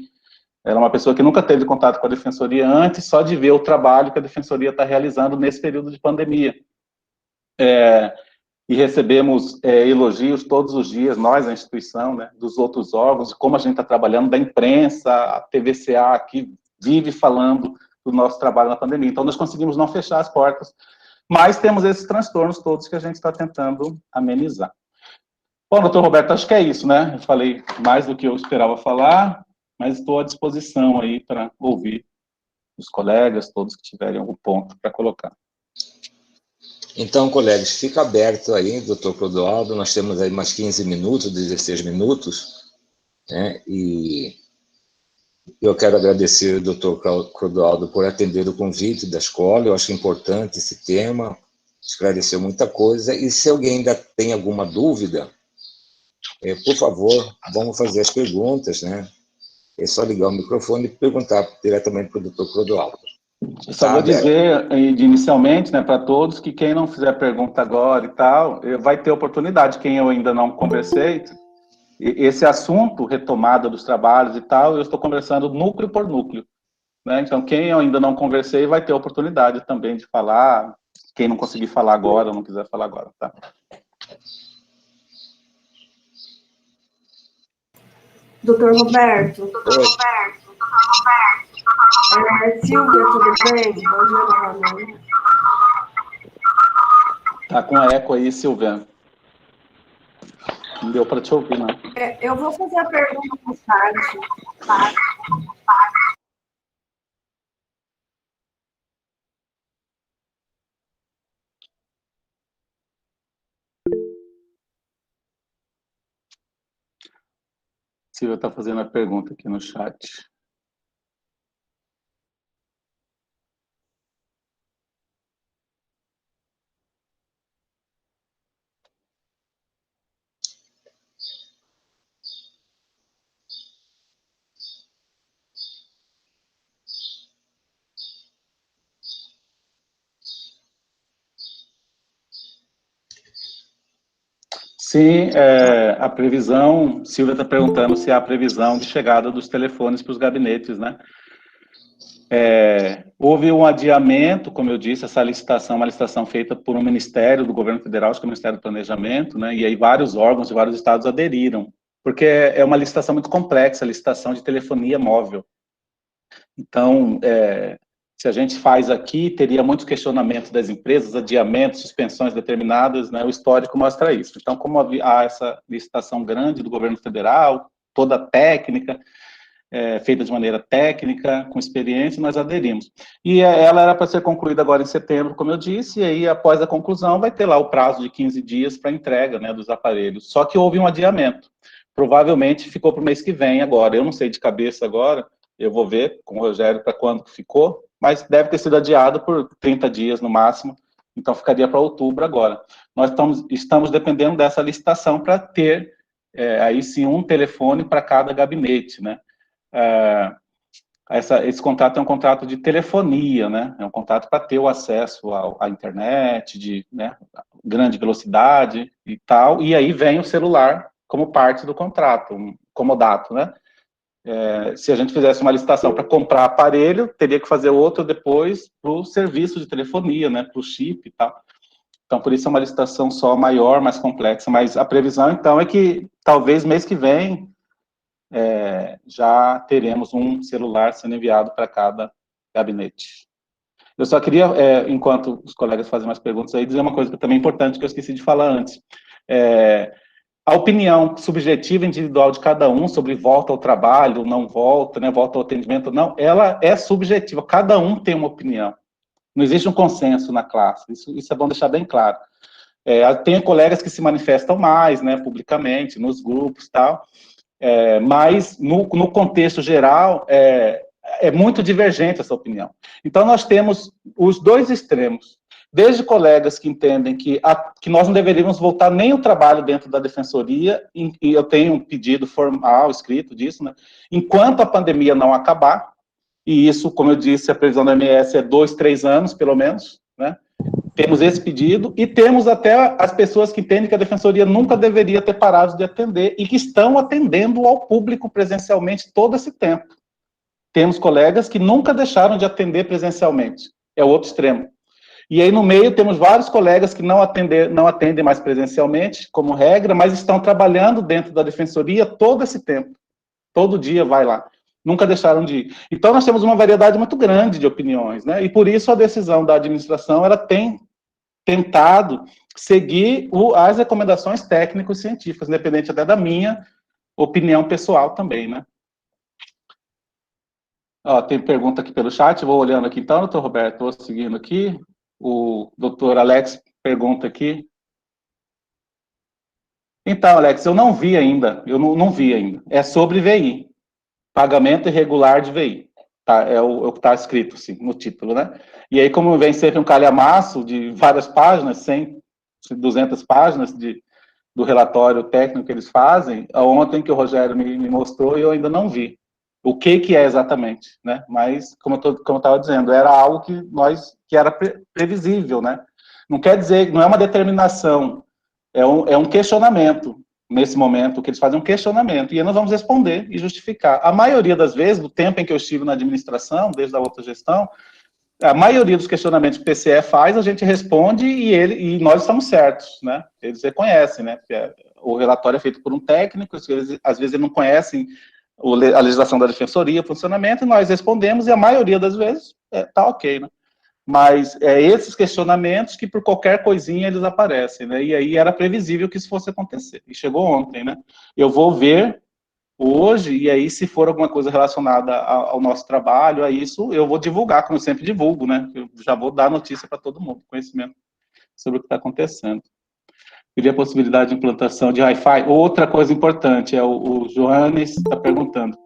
Ela é uma pessoa que nunca teve contato com a defensoria antes, só de ver o trabalho que a defensoria está realizando nesse período de pandemia. E recebemos elogios todos os dias, nós, a instituição, né, dos outros órgãos, de como a gente está trabalhando, da imprensa, a TVCA aqui vive falando do nosso trabalho na pandemia. Então, nós conseguimos não fechar as portas, mas temos esses transtornos todos que a gente está tentando amenizar. Bom, doutor Roberto, acho que é isso, né? Eu falei mais do que eu esperava falar, mas estou à disposição aí para ouvir os colegas, todos que tiverem algum ponto para colocar. Então, colegas, fica aberto aí, doutor Clodoaldo, nós temos aí mais 15 minutos, 16 minutos, né? E eu quero agradecer ao doutor Clodoaldo por atender o convite da escola, eu acho importante esse tema, esclareceu muita coisa, e se alguém ainda tem alguma dúvida, por favor, vamos fazer as perguntas, né? É só ligar o microfone e perguntar diretamente para o doutor Clodoaldo. Eu só vou dizer, inicialmente, né, para todos, que quem não fizer pergunta agora e tal, vai ter oportunidade, quem eu ainda não conversei, esse assunto, retomada dos trabalhos e tal, eu estou conversando núcleo por núcleo. né? Então, quem eu ainda não conversei vai ter a oportunidade também de falar, quem não conseguir falar agora, ou não quiser falar agora, tá? Doutor Roberto. Oi. Silvia, tudo bem? Bom dia novamente. Tá com eco aí, Silvia. Não deu para te ouvir, não. Eu vou fazer a pergunta no chat. Silvia está fazendo a pergunta aqui no chat. Sim, a previsão, Silvia está perguntando se há a previsão de chegada dos telefones para os gabinetes, né? Houve um adiamento, como eu disse, essa licitação, uma licitação feita por um ministério do governo federal, acho que é o Ministério do Planejamento, né? E aí vários órgãos de vários estados aderiram, porque é uma licitação muito complexa, a licitação de telefonia móvel. Então, se a gente faz aqui, teria muitos questionamentos das empresas, adiamentos, suspensões determinadas, né? O histórico mostra isso. Então, como há essa licitação grande do governo federal, toda técnica, feita de maneira técnica, com experiência, nós aderimos. E ela era para ser concluída agora em setembro, como eu disse, e aí, após a conclusão, vai ter lá o prazo de 15 dias para entrega, né, dos aparelhos. Só que houve um adiamento. Provavelmente ficou para o mês que vem agora. Eu não sei de cabeça agora, eu vou ver com o Rogério para quando que ficou, mas deve ter sido adiado por 30 dias no máximo, então ficaria para outubro agora. Nós estamos dependendo dessa licitação para ter, aí sim, um telefone para cada gabinete, né? Esse contrato é um contrato de telefonia, né? É um contrato para ter o acesso à internet, de, né, grande velocidade e tal, e aí vem o celular como parte do contrato, um comodato, né? Se a gente fizesse uma licitação para comprar aparelho, teria que fazer outro depois para o serviço de telefonia, né, para o chip e tal. Então, por isso é uma licitação só maior, mais complexa, mas a previsão, então, é que talvez mês que vem já teremos um celular sendo enviado para cada gabinete. Eu só queria, enquanto os colegas fazem mais perguntas aí, dizer uma coisa que também é importante, que eu esqueci de falar antes. A opinião subjetiva individual de cada um sobre volta ao trabalho, não volta, né, volta ao atendimento, não, ela é subjetiva, cada um tem uma opinião. Não existe um consenso na classe, isso é bom deixar bem claro. Tem colegas que se manifestam mais, né, publicamente, nos grupos e tal, mas no contexto geral, é muito divergente essa opinião. Então, nós temos os dois extremos, desde colegas que entendem que nós não deveríamos voltar nem o trabalho dentro da defensoria, e eu tenho um pedido formal, escrito disso, né, enquanto a pandemia não acabar, e isso, como eu disse, a previsão da OMS é 2, 3 anos, pelo menos, né, temos esse pedido, e temos até as pessoas que entendem que a defensoria nunca deveria ter parado de atender, e que estão atendendo ao público presencialmente todo esse tempo. Temos colegas que nunca deixaram de atender presencialmente, é o outro extremo. E aí, no meio, temos vários colegas que não atendem mais presencialmente, como regra, mas estão trabalhando dentro da defensoria todo esse tempo. Todo dia vai lá. Nunca deixaram de ir. Então, nós temos uma variedade muito grande de opiniões, né? E por isso a decisão da administração, ela tem tentado seguir as recomendações técnico-científicas, independente até da minha opinião pessoal também, né? Tem pergunta aqui pelo chat, vou olhando aqui então, doutor Roberto, vou seguindo aqui. O doutor Alex pergunta aqui. Então, Alex, eu não vi ainda, É sobre VI, pagamento irregular de VI. Tá? É o que está escrito, assim, no título, né? E aí, como vem sempre um calhamaço de várias páginas, 100, 200 páginas do relatório técnico que eles fazem, ontem que o Rogério me mostrou, eu ainda não vi o que é exatamente, né? Mas, como eu estava dizendo, era algo que era previsível, né? Não quer dizer, não é uma determinação, é um questionamento. nesse momento, o que eles fazem é um questionamento, e aí nós vamos responder e justificar. A maioria das vezes, do tempo em que eu estive na administração, desde a outra gestão, a maioria dos questionamentos que o PCE faz, a gente responde e nós estamos certos, né? Eles reconhecem, né? O relatório é feito por um técnico, às vezes eles não conhecem a legislação da defensoria, o funcionamento, e nós respondemos, e a maioria das vezes tá ok, né? Mas esses questionamentos que por qualquer coisinha eles aparecem, né? E aí era previsível que isso fosse acontecer. E chegou ontem, né? Eu vou ver hoje, e aí se for alguma coisa relacionada ao nosso trabalho, a isso, eu vou divulgar, como eu sempre divulgo, né? Eu já vou dar notícia para todo mundo, conhecimento sobre o que está acontecendo. Queria a possibilidade de implantação de Wi-Fi. Outra coisa importante, o Johannes está perguntando.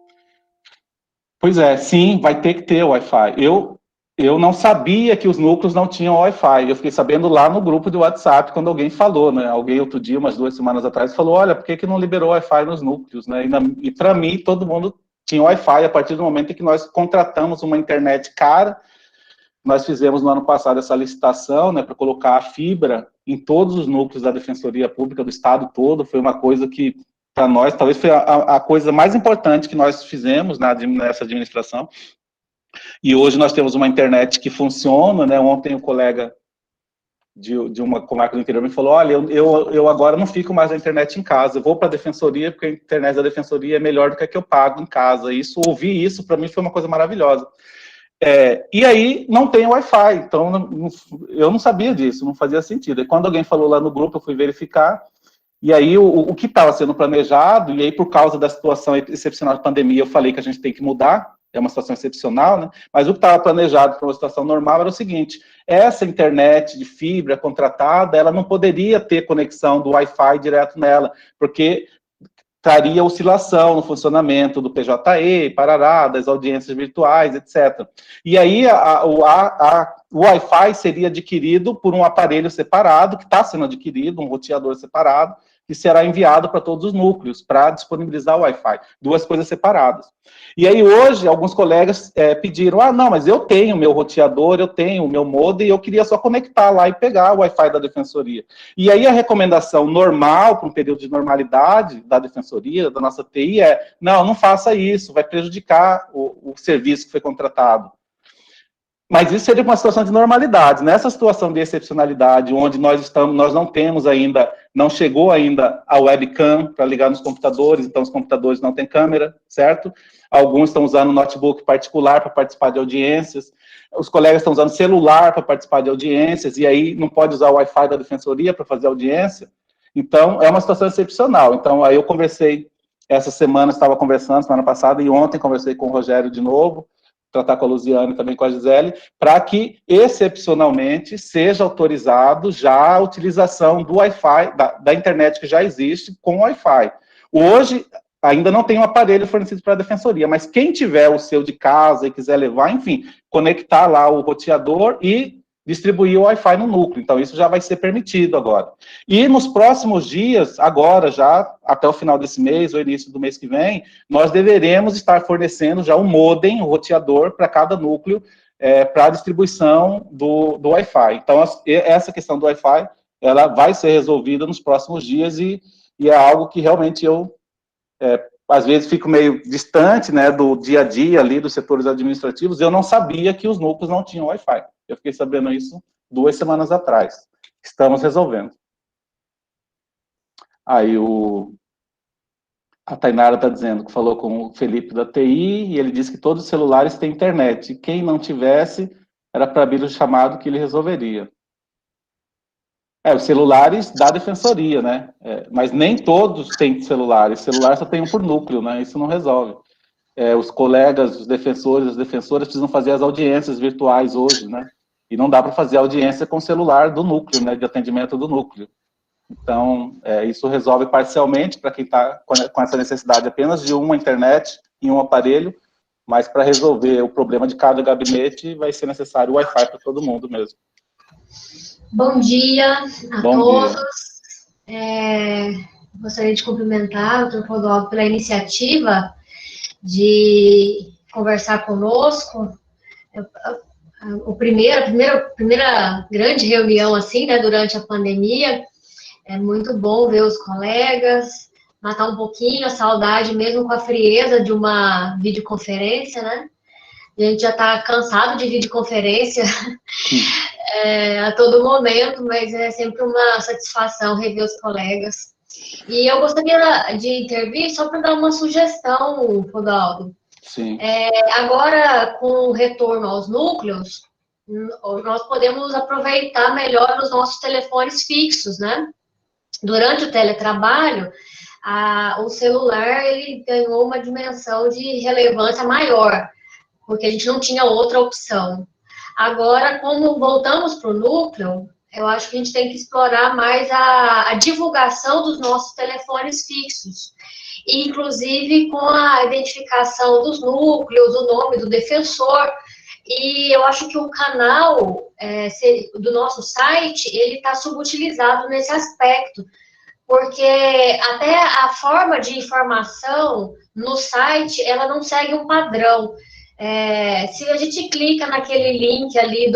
Pois é, sim, vai ter que ter Wi-Fi. Eu não sabia que os núcleos não tinham Wi-Fi. Eu fiquei sabendo lá no grupo de WhatsApp, quando alguém falou, né? Alguém outro dia, umas 2 semanas atrás, falou, olha, por que não liberou Wi-Fi nos núcleos, né? E para mim, todo mundo tinha Wi-Fi a partir do momento em que nós contratamos uma internet cara. Nós fizemos no ano passado essa licitação, né, para colocar a fibra em todos os núcleos da Defensoria Pública do Estado todo. Foi uma coisa que, para nós, talvez foi a coisa mais importante que nós fizemos nessa administração. E hoje nós temos uma internet que funciona, né? Ontem o colega de uma comarca do interior me falou, olha, eu agora não fico mais na internet em casa, eu vou para a defensoria, porque a internet da defensoria é melhor do que a que eu pago em casa. Ouvir isso, para mim, foi uma coisa maravilhosa. E aí não tem Wi-Fi, então eu não sabia disso, não fazia sentido. E quando alguém falou lá no grupo, eu fui verificar, e aí o que estava sendo planejado, e aí por causa da situação excepcional de pandemia, eu falei que a gente tem que mudar, é uma situação excepcional, né? Mas o que estava planejado para uma situação normal era o seguinte, essa internet de fibra contratada, ela não poderia ter conexão do Wi-Fi direto nela, porque traria oscilação no funcionamento do PJE, parará, das audiências virtuais, etc. E aí o Wi-Fi seria adquirido por um aparelho separado, que está sendo adquirido, um roteador separado, que será enviado para todos os núcleos, para disponibilizar o Wi-Fi. 2 coisas separadas. E aí hoje, alguns colegas pediram, não, mas eu tenho o meu roteador, eu tenho o meu modem, e eu queria só conectar lá e pegar o Wi-Fi da Defensoria. E aí a recomendação normal, para um período de normalidade da Defensoria, da nossa TI, não faça isso, vai prejudicar o serviço que foi contratado. Mas isso seria uma situação de normalidade. Nessa situação de excepcionalidade, onde nós não temos ainda, não chegou ainda a webcam para ligar nos computadores, então os computadores não têm câmera, certo? Alguns estão usando notebook particular para participar de audiências, os colegas estão usando celular para participar de audiências, e aí não pode usar o Wi-Fi da Defensoria para fazer audiência. Então, é uma situação excepcional. Então, aí eu conversei, essa semana estava conversando, semana passada, e ontem conversei com o Rogério de novo, tratar com a Luziane e também com a Gisele, para que, excepcionalmente, seja autorizado já a utilização do Wi-Fi, da internet que já existe, com Wi-Fi. Hoje, ainda não tem um aparelho fornecido para a Defensoria, mas quem tiver o seu de casa e quiser levar, enfim, conectar lá o roteador e distribuir o Wi-Fi no núcleo. Então, isso já vai ser permitido agora. E nos próximos dias, agora já, até o final desse mês, ou início do mês que vem, nós deveremos estar fornecendo já um modem, um roteador, para cada núcleo, para a distribuição do Wi-Fi. Então, essa questão do Wi-Fi, ela vai ser resolvida nos próximos dias, e é algo que realmente eu, às vezes, fico meio distante, né, do dia a dia ali, dos setores administrativos. Eu não sabia que os núcleos não tinham Wi-Fi. Eu fiquei sabendo isso 2 semanas atrás. Estamos resolvendo. Aí a Tainara está dizendo que falou com o Felipe da TI, e ele disse que todos os celulares têm internet. E quem não tivesse, era para abrir o chamado que ele resolveria. Os celulares da Defensoria, né? Mas nem todos têm celulares. Celular só tem um por núcleo, né? Isso não resolve. Os colegas, os defensores, as defensoras precisam fazer as audiências virtuais hoje, né? E não dá para fazer audiência com o celular do núcleo, né? De atendimento do núcleo. Então, isso resolve parcialmente para quem está com essa necessidade apenas de uma internet em um aparelho, mas para resolver o problema de cada gabinete vai ser necessário o Wi-Fi para todo mundo mesmo. Bom dia a todos. Gostaria de cumprimentar o Dr. Clodoaldo pela iniciativa de conversar conosco. A primeira grande reunião, assim, né, durante a pandemia. É muito bom ver os colegas, matar um pouquinho a saudade, mesmo com a frieza de uma videoconferência, né? A gente já está cansado de videoconferência a todo momento, mas é sempre uma satisfação rever os colegas. E eu gostaria de intervir só para dar uma sugestão, Rodolfo. Sim. Agora, com o retorno aos núcleos, nós podemos aproveitar melhor os nossos telefones fixos, né? Durante o teletrabalho, o celular ele ganhou uma dimensão de relevância maior, porque a gente não tinha outra opção. Agora, como voltamos para o núcleo, eu acho que a gente tem que explorar mais a divulgação dos nossos telefones fixos, inclusive com a identificação dos núcleos, o nome do defensor, e eu acho que o canal do nosso site, ele está subutilizado nesse aspecto, porque até a forma de informação no site, ela não segue um padrão. Se a gente clica naquele link ali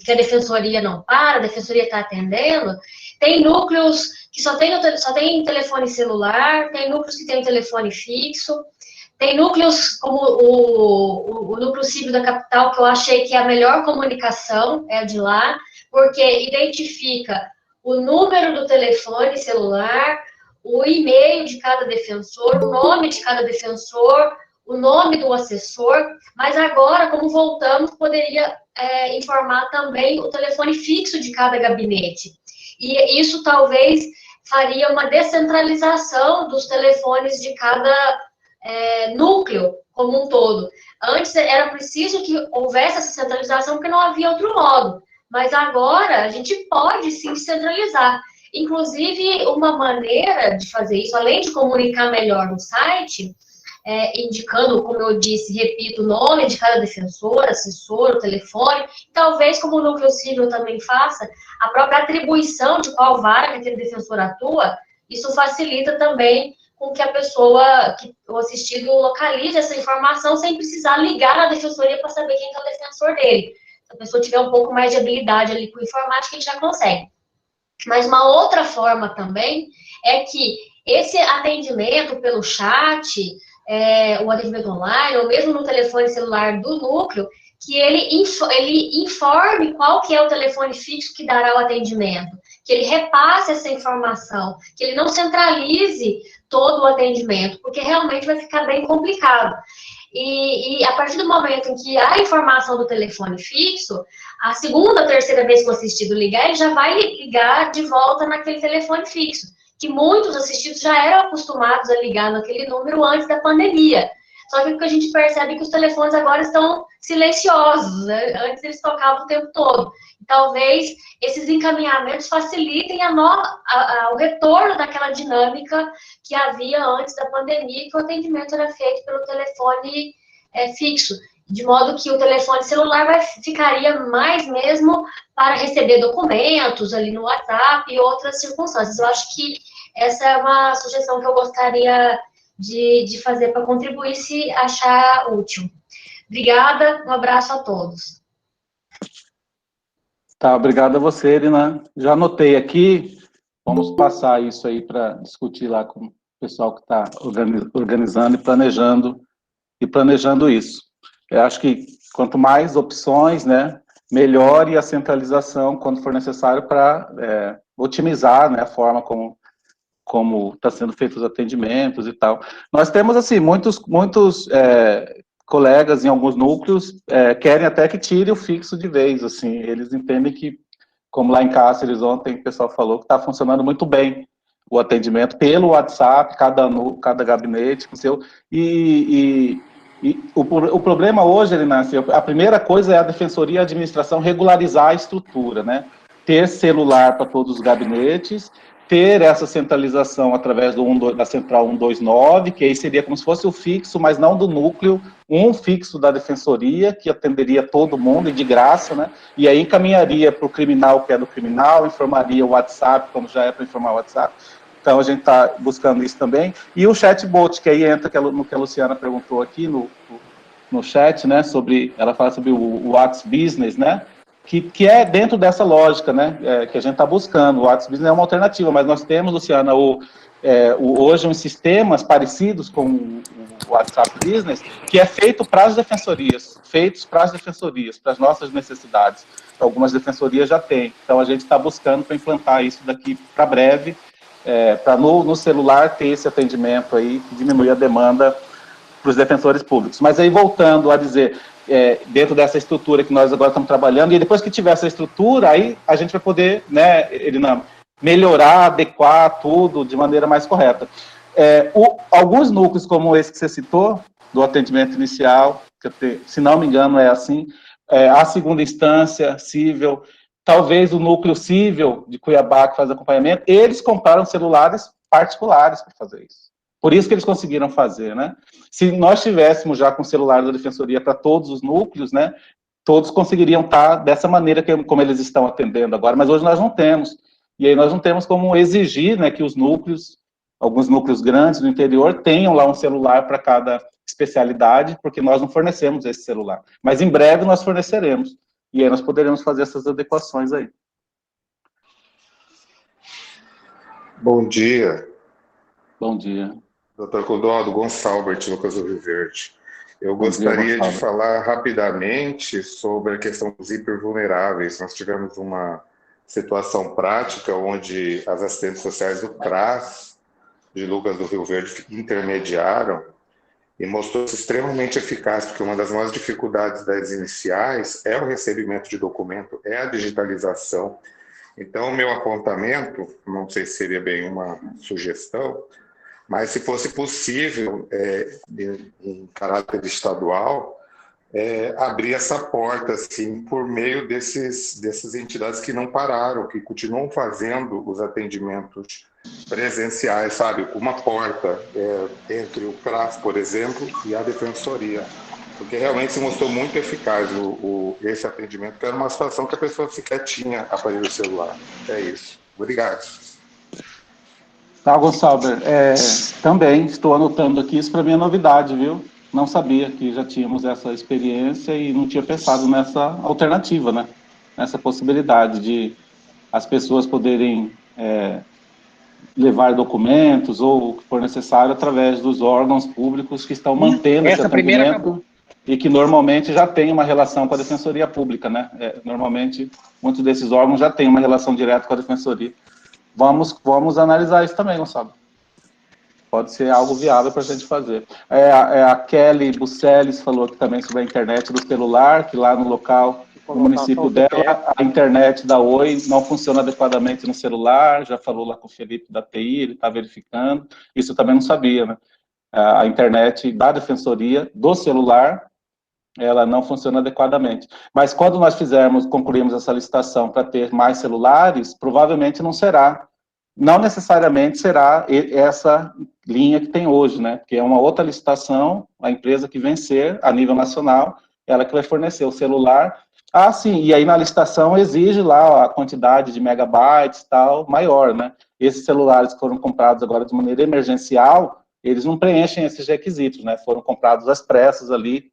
que a defensoria não para, a defensoria está atendendo, tem núcleos que só tem telefone celular, tem núcleos que tem telefone fixo, tem núcleos como o núcleo civil da capital, que eu achei que é a melhor comunicação, é a de lá, porque identifica o número do telefone celular, o e-mail de cada defensor, o nome de cada defensor, o nome do assessor, mas agora, como voltamos, poderia informar também o telefone fixo de cada gabinete. E isso talvez faria uma descentralização dos telefones de cada núcleo como um todo. Antes era preciso que houvesse essa centralização, porque não havia outro modo. Mas agora a gente pode sim descentralizar. Inclusive, uma maneira de fazer isso, além de comunicar melhor no site, indicando, como eu disse, repito, o nome de cada defensor, assessor, o telefone, talvez, como o núcleo civil também faça, a própria atribuição de qual vara que aquele defensor atua, isso facilita também com que a pessoa, o assistido, localize essa informação sem precisar ligar na defensoria para saber quem é o defensor dele. Se a pessoa tiver um pouco mais de habilidade ali com informática, a gente já consegue. Mas uma outra forma também é que esse atendimento pelo chat, o atendimento online, ou mesmo no telefone celular do núcleo, que ele informe qual que é o telefone fixo que dará o atendimento, que ele repasse essa informação, que ele não centralize todo o atendimento, porque realmente vai ficar bem complicado. E a partir do momento em que há informação do telefone fixo, a segunda, terceira vez que o assistido ligar, ele já vai ligar de volta naquele telefone fixo, que muitos assistidos já eram acostumados a ligar naquele número antes da pandemia. Só que o que a gente percebe é que os telefones agora estão silenciosos, né? Antes eles tocavam o tempo todo. E talvez esses encaminhamentos facilitem o retorno daquela dinâmica que havia antes da pandemia, que o atendimento era feito pelo telefone fixo, de modo que o telefone celular ficaria mais mesmo para receber documentos ali no WhatsApp e outras circunstâncias. Eu acho que essa é uma sugestão que eu gostaria de fazer para contribuir, se achar útil. Obrigada, um abraço a todos. Tá, obrigado a você, Irina. Já anotei aqui, vamos passar isso aí para discutir lá com o pessoal que está organizando e planejando isso. Eu acho que quanto mais opções, né, melhor, e a centralização quando for necessário para otimizar, né, a forma como está sendo feitos os atendimentos e tal. Nós temos, assim, muitos colegas em alguns núcleos querem até que tire o fixo de vez, assim, eles entendem que, como lá em Cáceres ontem o pessoal falou, que está funcionando muito bem o atendimento pelo WhatsApp, cada gabinete com seu, e o problema hoje, Elinácio, a primeira coisa é a defensoria e a administração regularizar a estrutura, né? Ter celular para todos os gabinetes, ter essa centralização através da central 129, que aí seria como se fosse o fixo, mas não do núcleo, um fixo da defensoria, que atenderia todo mundo e de graça, né? E aí encaminharia para o criminal, que é do criminal, informaria o WhatsApp, como já é para informar o WhatsApp. Então a gente está buscando isso também. E o chatbot, que aí entra no que a Luciana perguntou aqui no chat, né? Ela fala sobre o WhatsApp Business, né? que é dentro dessa lógica, né, que a gente está buscando. O WhatsApp Business é uma alternativa, mas nós temos, Luciana, hoje uns sistemas parecidos com o WhatsApp Business, que é feito para as defensorias, para as nossas necessidades. Algumas defensorias já têm, então a gente está buscando para implantar isso daqui para breve, para no celular ter esse atendimento aí, que diminui a demanda para os defensores públicos. Mas aí, voltando a dizer, dentro dessa estrutura que nós agora estamos trabalhando, e depois que tiver essa estrutura, aí a gente vai poder, né, melhorar, adequar tudo de maneira mais correta. Alguns núcleos, como esse que você citou, do atendimento inicial, que, se não me engano é assim, a segunda instância, cível, talvez o núcleo cível de Cuiabá, que faz acompanhamento, eles compraram celulares particulares para fazer isso. Por isso que eles conseguiram fazer, né? Se nós tivéssemos já com celular da Defensoria para todos os núcleos, né, todos conseguiriam estar dessa maneira como eles estão atendendo agora, mas hoje nós não temos. E aí nós não temos como exigir, né, que os núcleos, alguns núcleos grandes do interior, tenham lá um celular para cada especialidade, porque nós não fornecemos esse celular. Mas em breve nós forneceremos. E aí nós poderemos fazer essas adequações aí. Bom dia. Bom dia. Dr. Clodoaldo, Gonçalves, Lucas do Rio Verde. Eu gostaria de falar rapidamente sobre a questão dos hipervulneráveis. Nós tivemos uma situação prática onde as assistentes sociais do CRAS de Lucas do Rio Verde intermediaram e mostrou-se extremamente eficaz, porque uma das maiores dificuldades das iniciais é o recebimento de documento, é a digitalização. Então, o meu apontamento, não sei se seria bem uma sugestão, mas se fosse possível, em caráter estadual, abrir essa porta, assim, por meio dessas entidades que não pararam, que continuam fazendo os atendimentos presenciais, sabe? Uma porta entre o CRAS, por exemplo, e a Defensoria. Porque realmente se mostrou muito eficaz esse atendimento, que era uma situação que a pessoa sequer tinha aparelho celular. É isso. Obrigado. Tá, Gonçalves, também estou anotando aqui, isso para mim é novidade, viu? Não sabia que já tínhamos essa experiência e não tinha pensado nessa alternativa, né? Nessa possibilidade de as pessoas poderem levar documentos ou o que for necessário através dos órgãos públicos que estão mantendo esse atendimento e que normalmente já tem uma relação com a Defensoria Pública, né? Normalmente, muitos desses órgãos já têm uma relação direta com a Defensoria. Vamos analisar isso também, Gonçalo. Pode ser algo viável para a gente fazer. A Kelly Buceles falou aqui também sobre a internet do celular, que lá no local, no município dela, a internet da Oi não funciona adequadamente no celular, já falou lá com o Felipe da TI, ele está verificando. Isso eu também não sabia, né? A internet da Defensoria do celular, ela não funciona adequadamente. Mas quando nós concluirmos essa licitação para ter mais celulares, provavelmente não necessariamente será essa linha que tem hoje, né? Porque é uma outra licitação, a empresa que vencer a nível nacional, ela que vai fornecer o celular. Ah, sim, e aí na licitação exige lá a quantidade de megabytes tal, maior, né? Esses celulares que foram comprados agora de maneira emergencial, eles não preenchem esses requisitos, né? Foram comprados às pressas ali,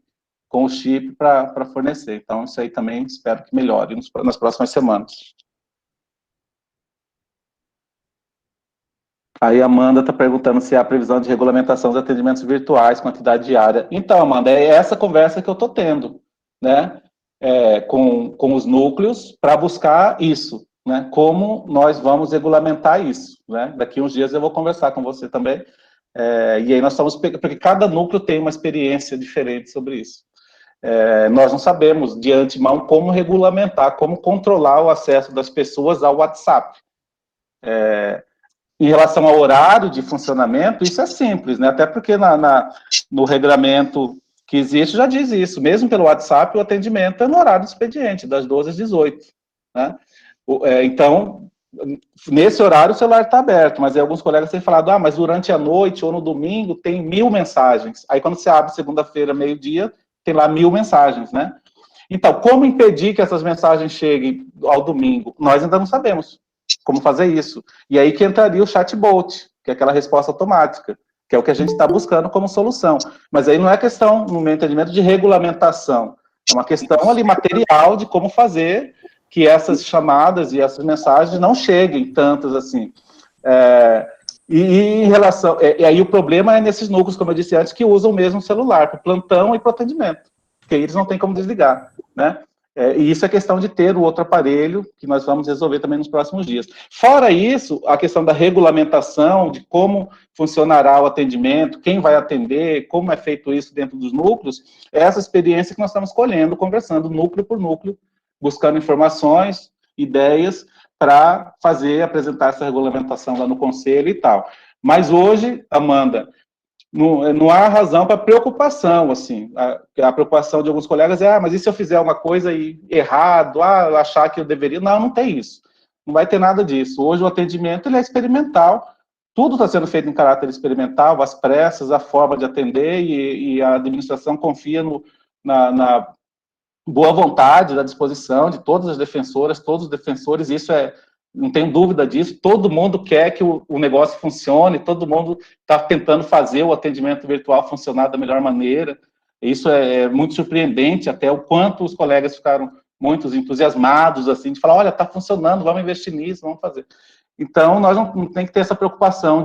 com o chip para fornecer. Então, isso aí também espero que melhore nas próximas semanas. Aí a Amanda está perguntando se há previsão de regulamentação dos atendimentos virtuais, quantidade diária. Então, Amanda, é essa conversa que eu estou tendo, né? Com os núcleos, para buscar isso, né? Como nós vamos regulamentar isso, né? Daqui uns dias eu vou conversar com você também. E aí nós estamos... Porque cada núcleo tem uma experiência diferente sobre isso. Nós não sabemos, de antemão, como regulamentar, como controlar o acesso das pessoas ao WhatsApp. Em relação ao horário de funcionamento, isso é simples, né? Até porque no regramento que existe já diz isso. Mesmo pelo WhatsApp, o atendimento é no horário do expediente, das 12 às 18. Né? Então, nesse horário o celular está aberto, mas aí alguns colegas têm falado, mas durante a noite ou no domingo tem 1000 mensagens. Aí quando você abre segunda-feira, meio-dia, tem lá 1000 mensagens, né? Então, como impedir que essas mensagens cheguem ao domingo? Nós ainda não sabemos como fazer isso. E aí que entraria o chatbot, que é aquela resposta automática, que é o que a gente está buscando como solução. Mas aí não é questão, no meu entendimento, de regulamentação. É uma questão ali material de como fazer que essas chamadas e essas mensagens não cheguem tantas assim. E em relação... E aí o problema é nesses núcleos, como eu disse antes, que usam mesmo o celular para plantão e para atendimento, porque eles não têm como desligar, né? E isso é questão de ter o outro aparelho, que nós vamos resolver também nos próximos dias. Fora isso, a questão da regulamentação, de como funcionará o atendimento, quem vai atender, como é feito isso dentro dos núcleos, é essa experiência que nós estamos colhendo, conversando núcleo por núcleo, buscando informações, ideias, para apresentar essa regulamentação lá no conselho e tal. Mas hoje, Amanda, não há razão para preocupação, assim. A preocupação de alguns colegas é, mas e se eu fizer uma coisa errado, achar que eu deveria? Não tem isso. Não vai ter nada disso. Hoje o atendimento ele é experimental, tudo está sendo feito em caráter experimental, as pressas, a forma de atender, e a administração confia na boa vontade, da disposição de todas as defensoras, todos os defensores, isso não tenho dúvida disso, todo mundo quer que o negócio funcione, todo mundo está tentando fazer o atendimento virtual funcionar da melhor maneira, isso é muito surpreendente, até o quanto os colegas ficaram muito entusiasmados, assim, de falar, olha, está funcionando, vamos investir nisso, vamos fazer. Então, nós não tem que ter essa preocupação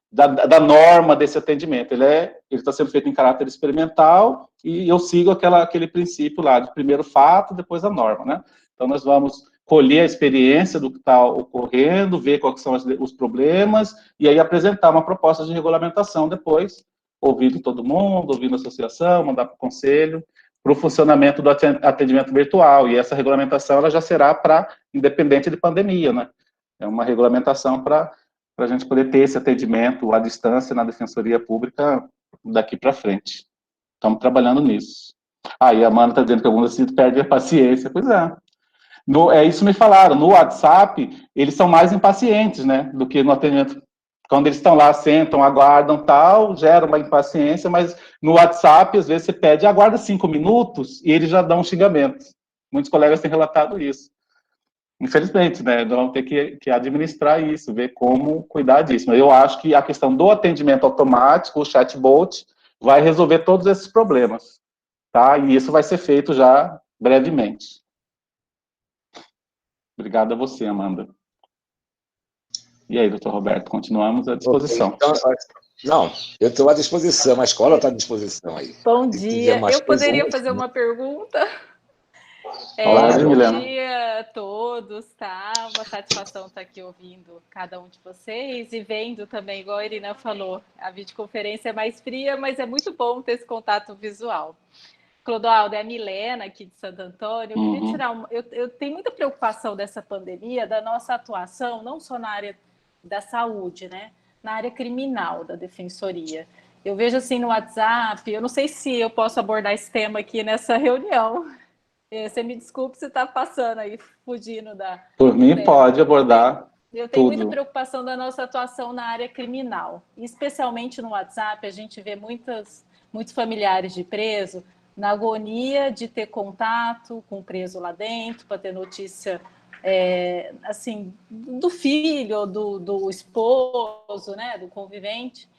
da norma desse atendimento, ele está sendo feito em caráter experimental, e eu sigo aquele princípio lá, de primeiro fato, depois a norma, né? Então, nós vamos colher a experiência do que está ocorrendo, ver quais são os problemas, e aí apresentar uma proposta de regulamentação depois, ouvindo todo mundo, ouvindo a associação, mandar para o conselho, para o funcionamento do atendimento virtual, e essa regulamentação ela já será independente de pandemia, né? É uma regulamentação para a gente poder ter esse atendimento à distância na Defensoria Pública daqui para frente. Estamos trabalhando nisso. E a Amanda está dizendo que alguns perdem a paciência. Pois é. Isso me falaram. No WhatsApp, eles são mais impacientes, né? Do que no atendimento. Quando eles estão lá, sentam, aguardam, tal, gera uma impaciência, mas no WhatsApp, às vezes, você pede, aguarda 5 minutos, e eles já dão um xingamento. Muitos colegas têm relatado isso. Infelizmente, né? Nós vamos ter que administrar isso, ver como cuidar disso. Mas eu acho que a questão do atendimento automático, o chatbot, vai resolver todos esses problemas, tá? E isso vai ser feito já brevemente. Obrigado a você, Amanda. E aí, doutor Roberto, continuamos à disposição. Okay, então, não, eu estou à disposição, a escola está à disposição aí. Bom dia, eu poderia fazer uma pergunta? Bom dia a todos, tá? Uma satisfação estar aqui ouvindo cada um de vocês e vendo também, igual a Irina falou, a videoconferência é mais fria, mas é muito bom ter esse contato visual. Clodoaldo, é a Milena aqui de Santo Antônio. Eu queria tirar eu tenho muita preocupação dessa pandemia, da nossa atuação, não só na área da saúde, né? Na área criminal da Defensoria. Eu vejo assim no WhatsApp, eu não sei se eu posso abordar esse tema aqui nessa reunião. Você me desculpe se está passando aí, fugindo da... Por mim, pode abordar. Eu tenho muita preocupação da nossa atuação na área criminal. E especialmente no WhatsApp, a gente vê muitos familiares de preso na agonia de ter contato com o preso lá dentro, para ter notícia, assim, do filho, do esposo, né, do convivente.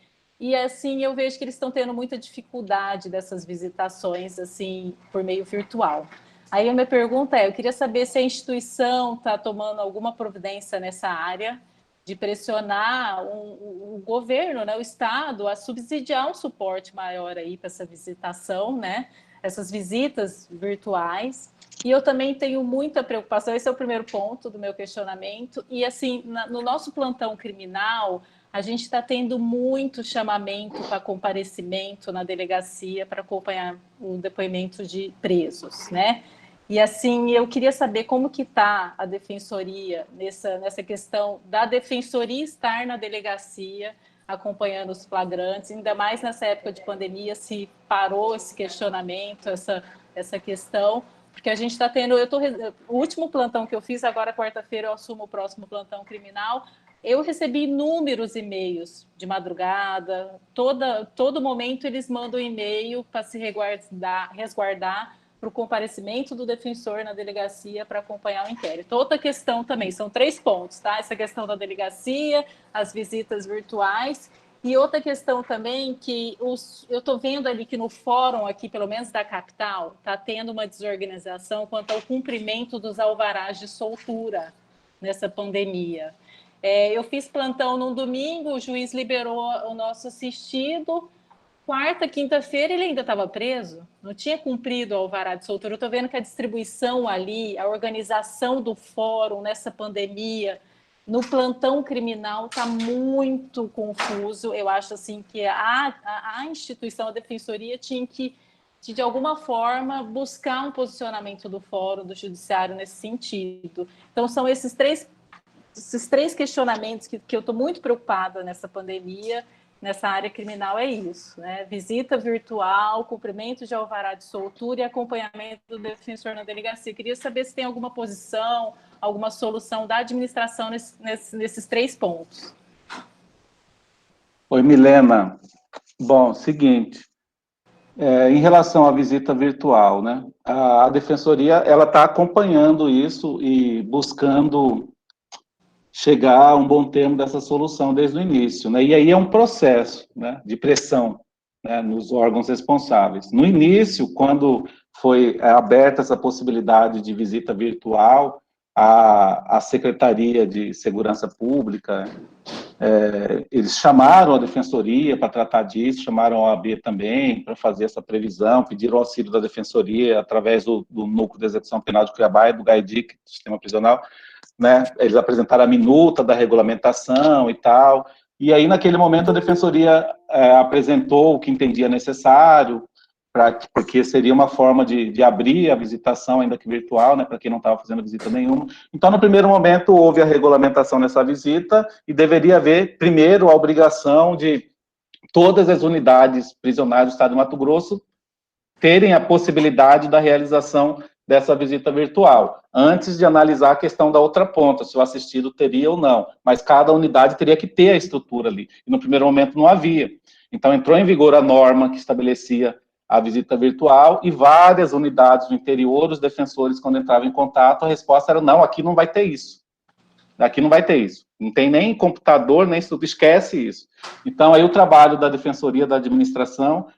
E, assim, eu vejo que eles estão tendo muita dificuldade dessas visitações, assim, por meio virtual. Aí a minha pergunta eu queria saber se a instituição está tomando alguma providência nessa área de pressionar o governo, né, o Estado, a subsidiar um suporte maior aí para essa visitação, né, essas visitas virtuais. E eu também tenho muita preocupação, esse é o primeiro ponto do meu questionamento, e assim, no nosso plantão criminal, a gente está tendo muito chamamento para comparecimento na delegacia para acompanhar o depoimento de presos, né? E assim, eu queria saber como que está a defensoria nessa questão da defensoria estar na delegacia acompanhando os flagrantes, ainda mais nessa época de pandemia, se parou esse questionamento, essa questão, porque a gente está tendo... o último plantão que eu fiz, agora quarta-feira eu assumo o próximo plantão criminal, eu recebi inúmeros e-mails de madrugada, todo momento eles mandam e-mail para se resguardar para o comparecimento do defensor na delegacia para acompanhar o inquérito. Outra questão também, são 3 pontos, tá? Essa questão da delegacia, as visitas virtuais E outra questão também, que eu estou vendo ali que no fórum aqui, pelo menos da capital, está tendo uma desorganização quanto ao cumprimento dos alvarás de soltura nessa pandemia. Eu fiz plantão no domingo, o juiz liberou o nosso assistido, quarta, quinta-feira ele ainda estava preso, não tinha cumprido o alvará de soltura. Eu estou vendo que a distribuição ali, a organização do fórum nessa pandemia, no plantão criminal, está muito confuso. Eu acho assim que a instituição, a defensoria, tinha que, de alguma forma, buscar um posicionamento do fórum, do judiciário nesse sentido. Então, são esses três questionamentos que eu estou muito preocupada nessa pandemia, nessa área criminal, é isso, né? Visita virtual, cumprimento de alvará de soltura e acompanhamento do defensor na delegacia. Queria saber se tem alguma posição, alguma solução da administração nesses 3 pontos. Oi, Milena. Bom, seguinte, em relação à visita virtual, né? A defensoria, ela está acompanhando isso e buscando chegar a um bom termo dessa solução desde o início, né? E aí é um processo, né, de pressão, né, nos órgãos responsáveis. No início, quando foi aberta essa possibilidade de visita virtual, a Secretaria de Segurança Pública, eles chamaram a Defensoria para tratar disso, chamaram a OAB também para fazer essa previsão, pediram auxílio da Defensoria através do Núcleo de Execução Penal de Cuiabá e do GAEDIC, do Sistema Prisional, né? Eles apresentaram a minuta da regulamentação e tal, e aí naquele momento a Defensoria apresentou o que entendia necessário, porque seria uma forma de abrir a visitação, ainda que virtual, né, para quem não estava fazendo visita nenhuma. Então, no primeiro momento, houve a regulamentação nessa visita, e deveria haver, primeiro, a obrigação de todas as unidades prisionais do Estado de Mato Grosso terem a possibilidade da realização dessa visita virtual, antes de analisar a questão da outra ponta, se o assistido teria ou não, mas cada unidade teria que ter a estrutura ali, e no primeiro momento não havia. Então, entrou em vigor a norma que estabelecia a visita virtual, e várias unidades do interior, os defensores, quando entravam em contato, a resposta era, não, aqui não vai ter isso. Aqui não vai ter isso. Não tem nem computador, nem estudo, esquece isso. Então, aí o trabalho da Defensoria da Administração,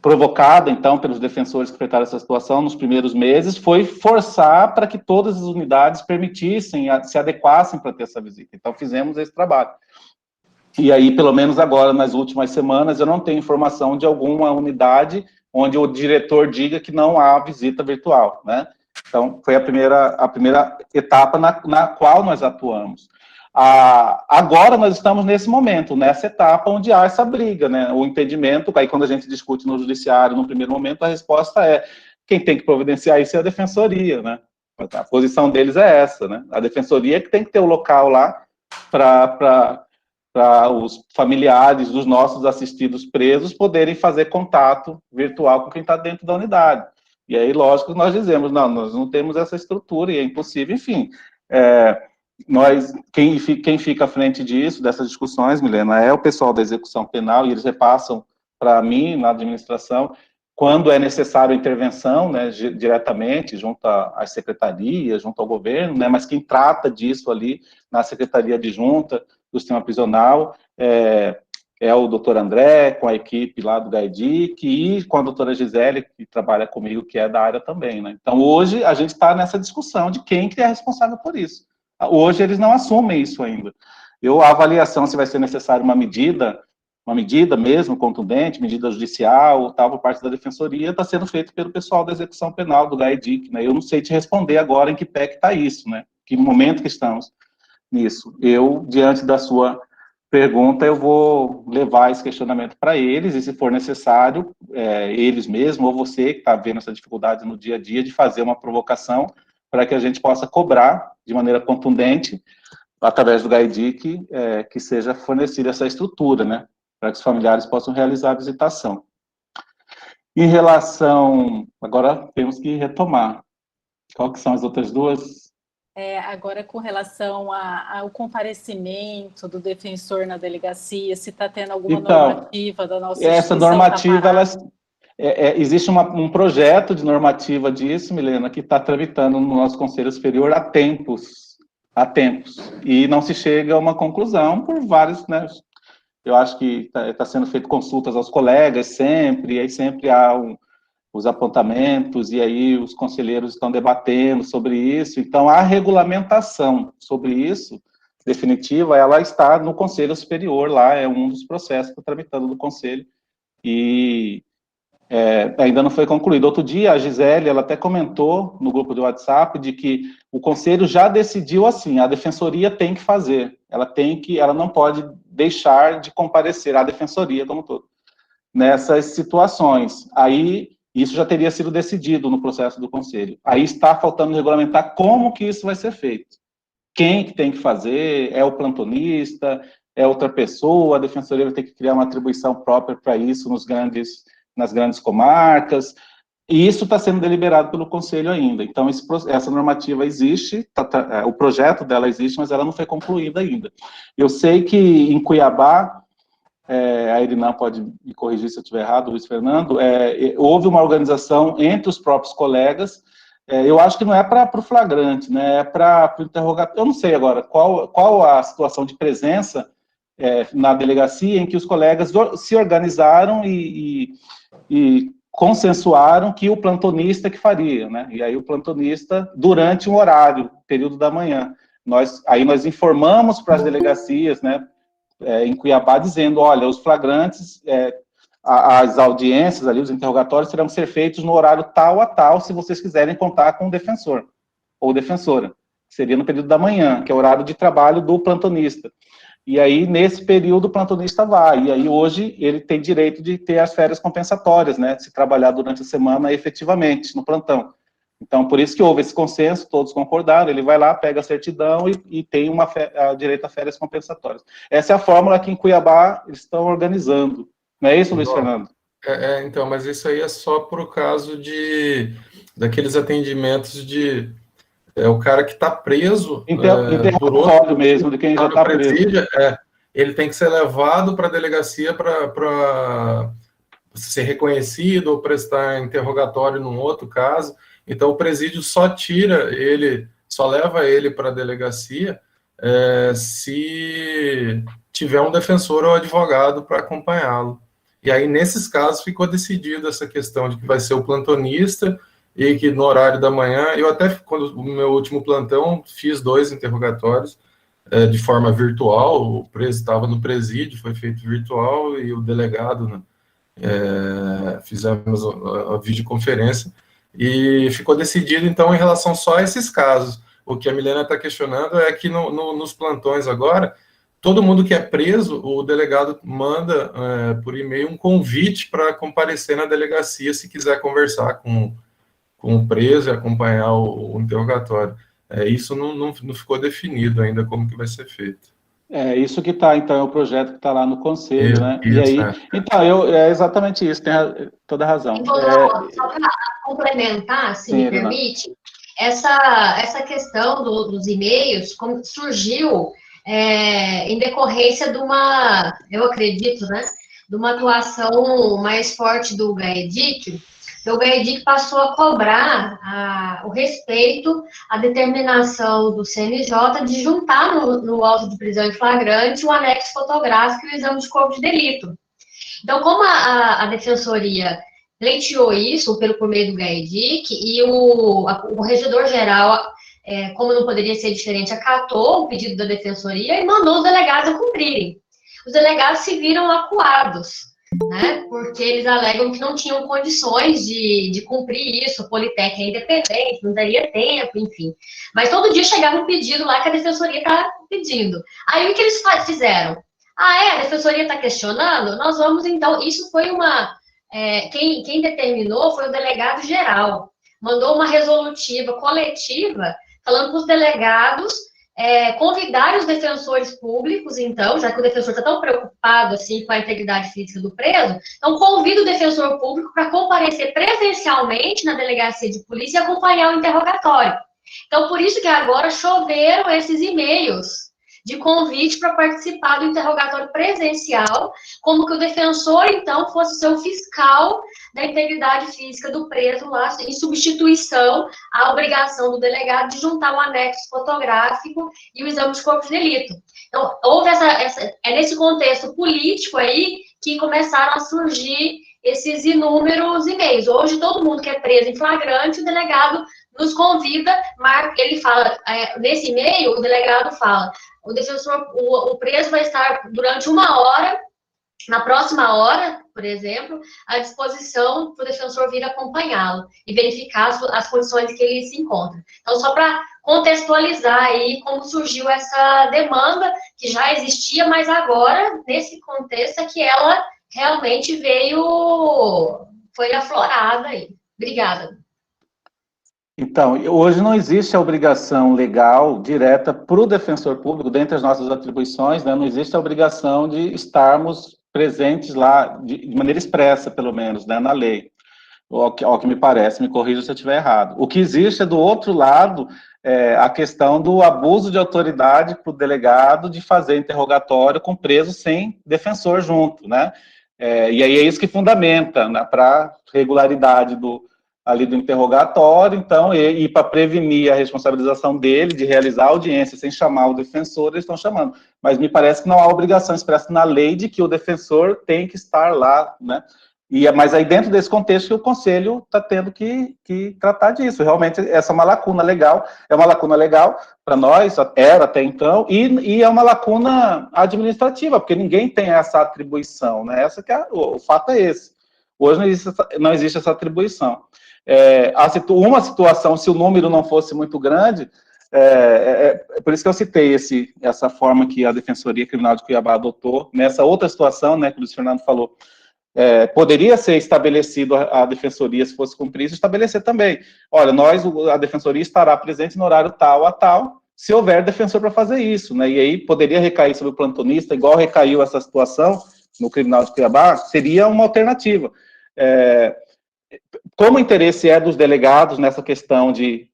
provocada, então, pelos defensores que enfrentaram essa situação nos primeiros meses, foi forçar para que todas as unidades permitissem, se adequassem para ter essa visita. Então, fizemos esse trabalho. E aí, pelo menos agora, nas últimas semanas, eu não tenho informação de alguma unidade onde o diretor diga que não há visita virtual, né? Então, foi a primeira etapa na qual nós atuamos. Agora nós estamos nesse momento, nessa etapa onde há essa briga, né? O entendimento, aí quando a gente discute no judiciário, no primeiro momento, a resposta é quem tem que providenciar isso é a defensoria, né? A posição deles é essa, né? A defensoria que tem que ter o local lá para os familiares dos nossos assistidos presos poderem fazer contato virtual com quem está dentro da unidade. E aí, lógico, nós dizemos, não, nós não temos essa estrutura e é impossível, enfim. Quem fica à frente disso, dessas discussões, Milena, é o pessoal da execução penal, e eles repassam para mim, na administração, quando é necessário intervenção, né, diretamente, junto às secretarias, junto ao governo, né, mas quem trata disso ali na Secretaria Adjunta do Sistema Prisional é o doutor André, com a equipe lá do GAEDIC, e com a doutora Gisele, que trabalha comigo, que é da área também, né. Então, hoje, a gente está nessa discussão de quem que é responsável por isso. Hoje, eles não assumem isso ainda. A avaliação se vai ser necessária uma medida mesmo contundente, medida judicial, tal, por parte da Defensoria, está sendo feito pelo pessoal da execução penal, do GAEDIC, né? Eu não sei te responder agora em que pé que está isso, né? Que momento que estamos nisso. Diante da sua pergunta, eu vou levar esse questionamento para eles, e se for necessário, eles mesmos, ou você que está vendo essa dificuldade no dia a dia, de fazer uma provocação para que a gente possa cobrar de maneira contundente, através do GAEDIC, que seja fornecida essa estrutura, né? Para que os familiares possam realizar a visitação. Em relação... Agora temos que retomar. Qual que são as outras duas? Agora, com relação ao comparecimento do defensor na delegacia, se está tendo alguma normativa da nossa instituição. Essa normativa, existe um projeto de normativa disso, Milena, que está tramitando no nosso Conselho Superior há tempos, e não se chega a uma conclusão por vários, né, eu acho que está sendo feito consultas aos colegas sempre, e aí sempre há os apontamentos, e aí os conselheiros estão debatendo sobre isso. Então, a regulamentação sobre isso, definitiva, ela está no Conselho Superior, lá é um dos processos que está tramitando do Conselho, e ainda não foi concluído. Outro dia, a Gisele, ela até comentou no grupo do WhatsApp de que o Conselho já decidiu assim, a Defensoria tem que fazer, ela não pode deixar de comparecer, a Defensoria como um todo, nessas situações. Aí, isso já teria sido decidido no processo do Conselho. Aí está faltando regulamentar como que isso vai ser feito. Quem que tem que fazer? É o plantonista? É outra pessoa? A Defensoria vai ter que criar uma atribuição própria para isso nas grandes comarcas? E isso está sendo deliberado pelo Conselho ainda. Então, essa normativa existe, o projeto dela existe, mas ela não foi concluída ainda. Eu sei que em Cuiabá, a Irinã pode me corrigir se eu estiver errado, Luiz Fernando, houve uma organização entre os próprios colegas, eu acho que não é para o flagrante, né, é para o interrogatório. Eu não sei agora qual a situação de presença na delegacia em que os colegas se organizaram e consensuaram que o plantonista que faria, né, e aí o plantonista durante um horário, período da manhã. Nós informamos para as delegacias, né, em Cuiabá, dizendo, olha, os flagrantes, as audiências ali, os interrogatórios terão que ser feitos no horário tal a tal, se vocês quiserem contar com o defensor, ou defensora. Seria no período da manhã, que é o horário de trabalho do plantonista. E aí, nesse período, o plantonista vai. E aí, hoje, ele tem direito de ter as férias compensatórias, né? Se trabalhar durante a semana efetivamente, no plantão. Então, por isso que houve esse consenso, todos concordaram, ele vai lá, pega a certidão e tem direito a férias compensatórias. Essa é a fórmula que em Cuiabá eles estão organizando. Não é isso, Luiz Fernando? Então, mas isso aí é só por o caso daqueles atendimentos de... o cara que está preso... Interrogatório mesmo, de quem já está preso. Ele tem que ser levado para a delegacia para ser reconhecido ou prestar interrogatório num outro caso. Então, o presídio só leva ele para a delegacia se tiver um defensor ou advogado para acompanhá-lo. E aí, nesses casos, ficou decidido essa questão de que vai ser o plantonista e que no horário da manhã, eu até, quando o meu último plantão, fiz 2 interrogatórios de forma virtual, o preso estava no presídio, foi feito virtual, e o delegado, fizemos a videoconferência, e ficou decidido, então, em relação só a esses casos. O que a Milena está questionando é que nos plantões agora, todo mundo que é preso, o delegado manda por e-mail um convite para comparecer na delegacia se quiser conversar com o preso e acompanhar o interrogatório. Isso não ficou definido ainda como que vai ser feito. Isso que está, então, é o projeto que está lá no Conselho, né? E aí, então, é exatamente isso, tem toda a razão. Só para complementar, se me permite, essa questão dos e-mails surgiu em decorrência de eu acredito, né, de uma atuação mais forte do GAEDIC. O GAEDIC passou a cobrar o respeito à determinação do CNJ de juntar no auto de prisão em flagrante um anexo fotográfico e o exame de corpo de delito. Então, como a Defensoria pleiteou isso por meio do GAEDIC, e o regedor-geral, como não poderia ser diferente, acatou o pedido da Defensoria e mandou os delegados a cumprirem. Os delegados se viram acuados, né, porque eles alegam que não tinham condições de cumprir isso, a Politec é independente, não daria tempo, enfim. Mas todo dia chegava um pedido lá que a Defensoria está pedindo. Aí o que eles fizeram? A Defensoria está questionando? Nós vamos, então, isso foi quem determinou foi o delegado-geral. Mandou uma resolutiva coletiva falando para os delegados convidar os defensores públicos, então, já que o defensor está tão preocupado assim com a integridade física do preso, então convida o defensor público para comparecer presencialmente na delegacia de polícia e acompanhar o interrogatório. Então, por isso que agora choveram esses e-mails de convite para participar do interrogatório presencial, como que o defensor, então, fosse ser o fiscal da integridade física do preso lá, em substituição à obrigação do delegado de juntar o anexo fotográfico e o exame de corpo de delito. Então, houve é nesse contexto político aí que começaram a surgir esses inúmeros e-mails. Hoje, todo mundo que é preso em flagrante, o delegado nos convida, ele fala, nesse e-mail, o delegado fala, o defensor, o preso vai estar durante 1 hora, na próxima hora, por exemplo, à disposição para o defensor vir acompanhá-lo e verificar as condições que ele se encontra. Então, só para contextualizar aí como surgiu essa demanda, que já existia, mas agora, nesse contexto, é que ela realmente foi aflorada aí. Obrigada. Então, hoje não existe a obrigação legal direta para o defensor público, dentre as nossas atribuições, né, não existe a obrigação de estarmos presentes lá de maneira expressa, pelo menos, né, na lei. Ao que me parece, me corrija se eu estiver errado. O que existe é, do outro lado, a questão do abuso de autoridade para o delegado de fazer interrogatório com preso sem defensor junto, né? E aí é isso que fundamenta, né, para regularidade ali do interrogatório, então, e para prevenir a responsabilização dele de realizar a audiência sem chamar o defensor, eles estão chamando. Mas me parece que não há obrigação expressa na lei de que o defensor tem que estar lá, né? Mas aí dentro desse contexto que o Conselho está tendo que tratar disso. Realmente, essa é uma lacuna legal para nós, era até então, e é uma lacuna administrativa, porque ninguém tem essa atribuição, né? O fato é esse. Hoje não existe essa atribuição. Uma situação, se o número não fosse muito grande, por isso que eu citei essa forma que a Defensoria Criminal de Cuiabá adotou, nessa outra situação, né, que o Luiz Fernando falou, poderia ser estabelecido a Defensoria, se fosse cumprir isso, estabelecer também. Olha, a Defensoria estará presente no horário tal a tal, se houver defensor para fazer isso, né? E aí poderia recair sobre o plantonista, igual recaiu essa situação no Criminal de Cuiabá, seria uma alternativa. Como o interesse é dos delegados nessa questão de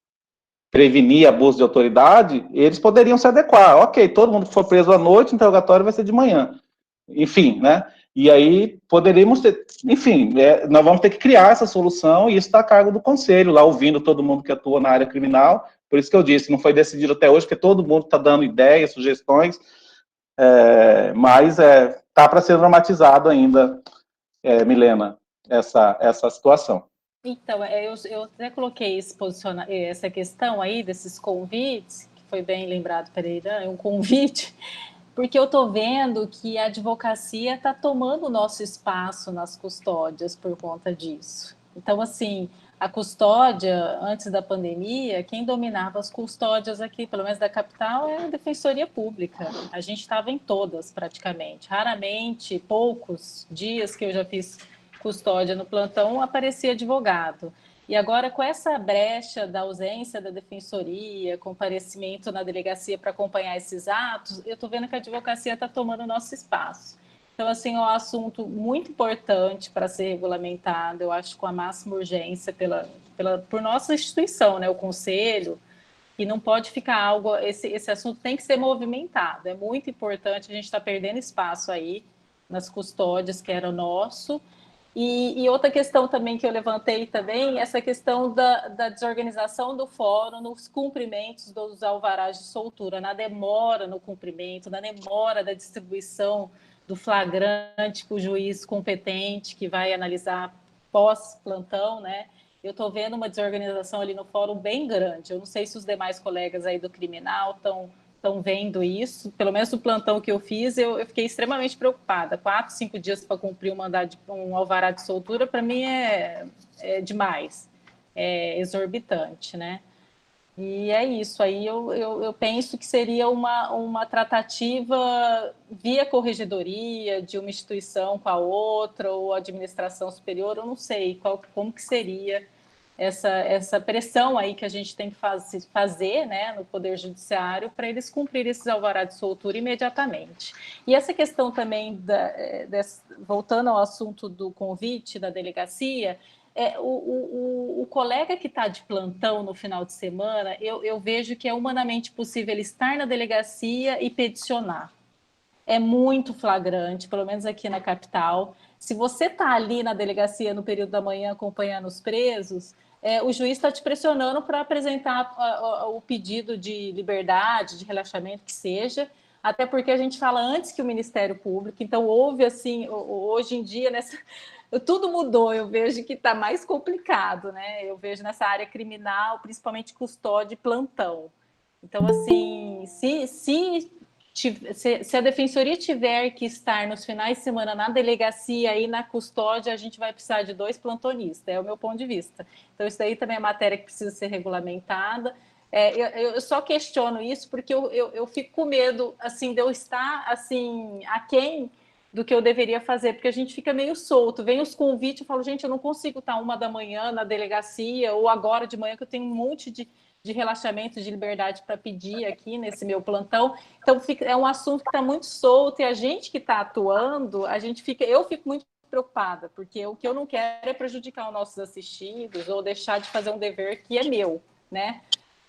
prevenir abuso de autoridade, eles poderiam se adequar. Ok, todo mundo que for preso à noite, o interrogatório vai ser de manhã. Enfim, né? E aí poderíamos ter... Enfim, nós vamos ter que criar essa solução e isso está a cargo do Conselho, lá ouvindo todo mundo que atua na área criminal. Por isso que eu disse, não foi decidido até hoje, porque todo mundo está dando ideias, sugestões, mas está para ser normatizado ainda, Milena, essa situação. Então, eu até coloquei essa questão aí desses convites, que foi bem lembrado, Pereira, é um convite, porque eu estou vendo que a advocacia está tomando o nosso espaço nas custódias por conta disso. Então, assim, a custódia, antes da pandemia, quem dominava as custódias aqui, pelo menos da capital, é a Defensoria Pública. A gente estava em todas, praticamente. Raramente, poucos dias que eu já fiz custódia no plantão, aparecia advogado. E agora, com essa brecha da ausência da defensoria, comparecimento na delegacia para acompanhar esses atos, eu estou vendo que a advocacia está tomando o nosso espaço. Então, assim, é um assunto muito importante para ser regulamentado, eu acho, com a máxima urgência por nossa instituição, né, o Conselho, e não pode ficar algo... Esse assunto tem que ser movimentado, é muito importante, a gente está perdendo espaço aí nas custódias, que era nosso. E outra questão também que eu levantei também, essa questão da desorganização do fórum nos cumprimentos dos alvarás de soltura, na demora no cumprimento, na demora da distribuição do flagrante para o juiz competente que vai analisar pós-plantão, né? Eu estou vendo uma desorganização ali no fórum bem grande. Eu não sei se os demais colegas aí do criminal estão vendo isso, pelo menos no plantão que eu fiz, eu fiquei extremamente preocupada. 4, 5 dias para cumprir um alvará de soltura, para mim é demais, é exorbitante, né? E é isso, aí eu penso que seria uma tratativa via corregedoria, de uma instituição com a outra, ou administração superior, eu não sei como que seria essa pressão aí que a gente tem que fazer, né, no Poder Judiciário para eles cumprirem esses alvará de soltura imediatamente. E essa questão também, voltando ao assunto do convite da delegacia, O colega que está de plantão no final de semana, eu vejo que é humanamente possível ele estar na delegacia e peticionar. É muito flagrante, pelo menos aqui na capital. Se você está ali na delegacia no período da manhã acompanhando os presos, o juiz está te pressionando para apresentar o pedido de liberdade, de relaxamento, que seja, até porque a gente fala antes que o Ministério Público, então houve assim, hoje em dia, tudo mudou, eu vejo que está mais complicado, né? Eu vejo nessa área criminal, principalmente custódia e plantão. Então, assim, se a defensoria tiver que estar nos finais de semana na delegacia e na custódia, a gente vai precisar de 2 plantonistas, é o meu ponto de vista. Então, isso daí também é matéria que precisa ser regulamentada. Eu só questiono isso porque eu fico com medo, assim, de eu estar, assim, aquém do que eu deveria fazer, porque a gente fica meio solto. Vem os convites, eu falo, gente, eu não consigo estar 1h na delegacia, ou agora de manhã, que eu tenho um monte de relaxamento, de liberdade para pedir aqui nesse meu plantão. Então, é um assunto que está muito solto, e a gente que está atuando, eu fico muito preocupada, porque o que eu não quero é prejudicar os nossos assistidos, ou deixar de fazer um dever que é meu, né?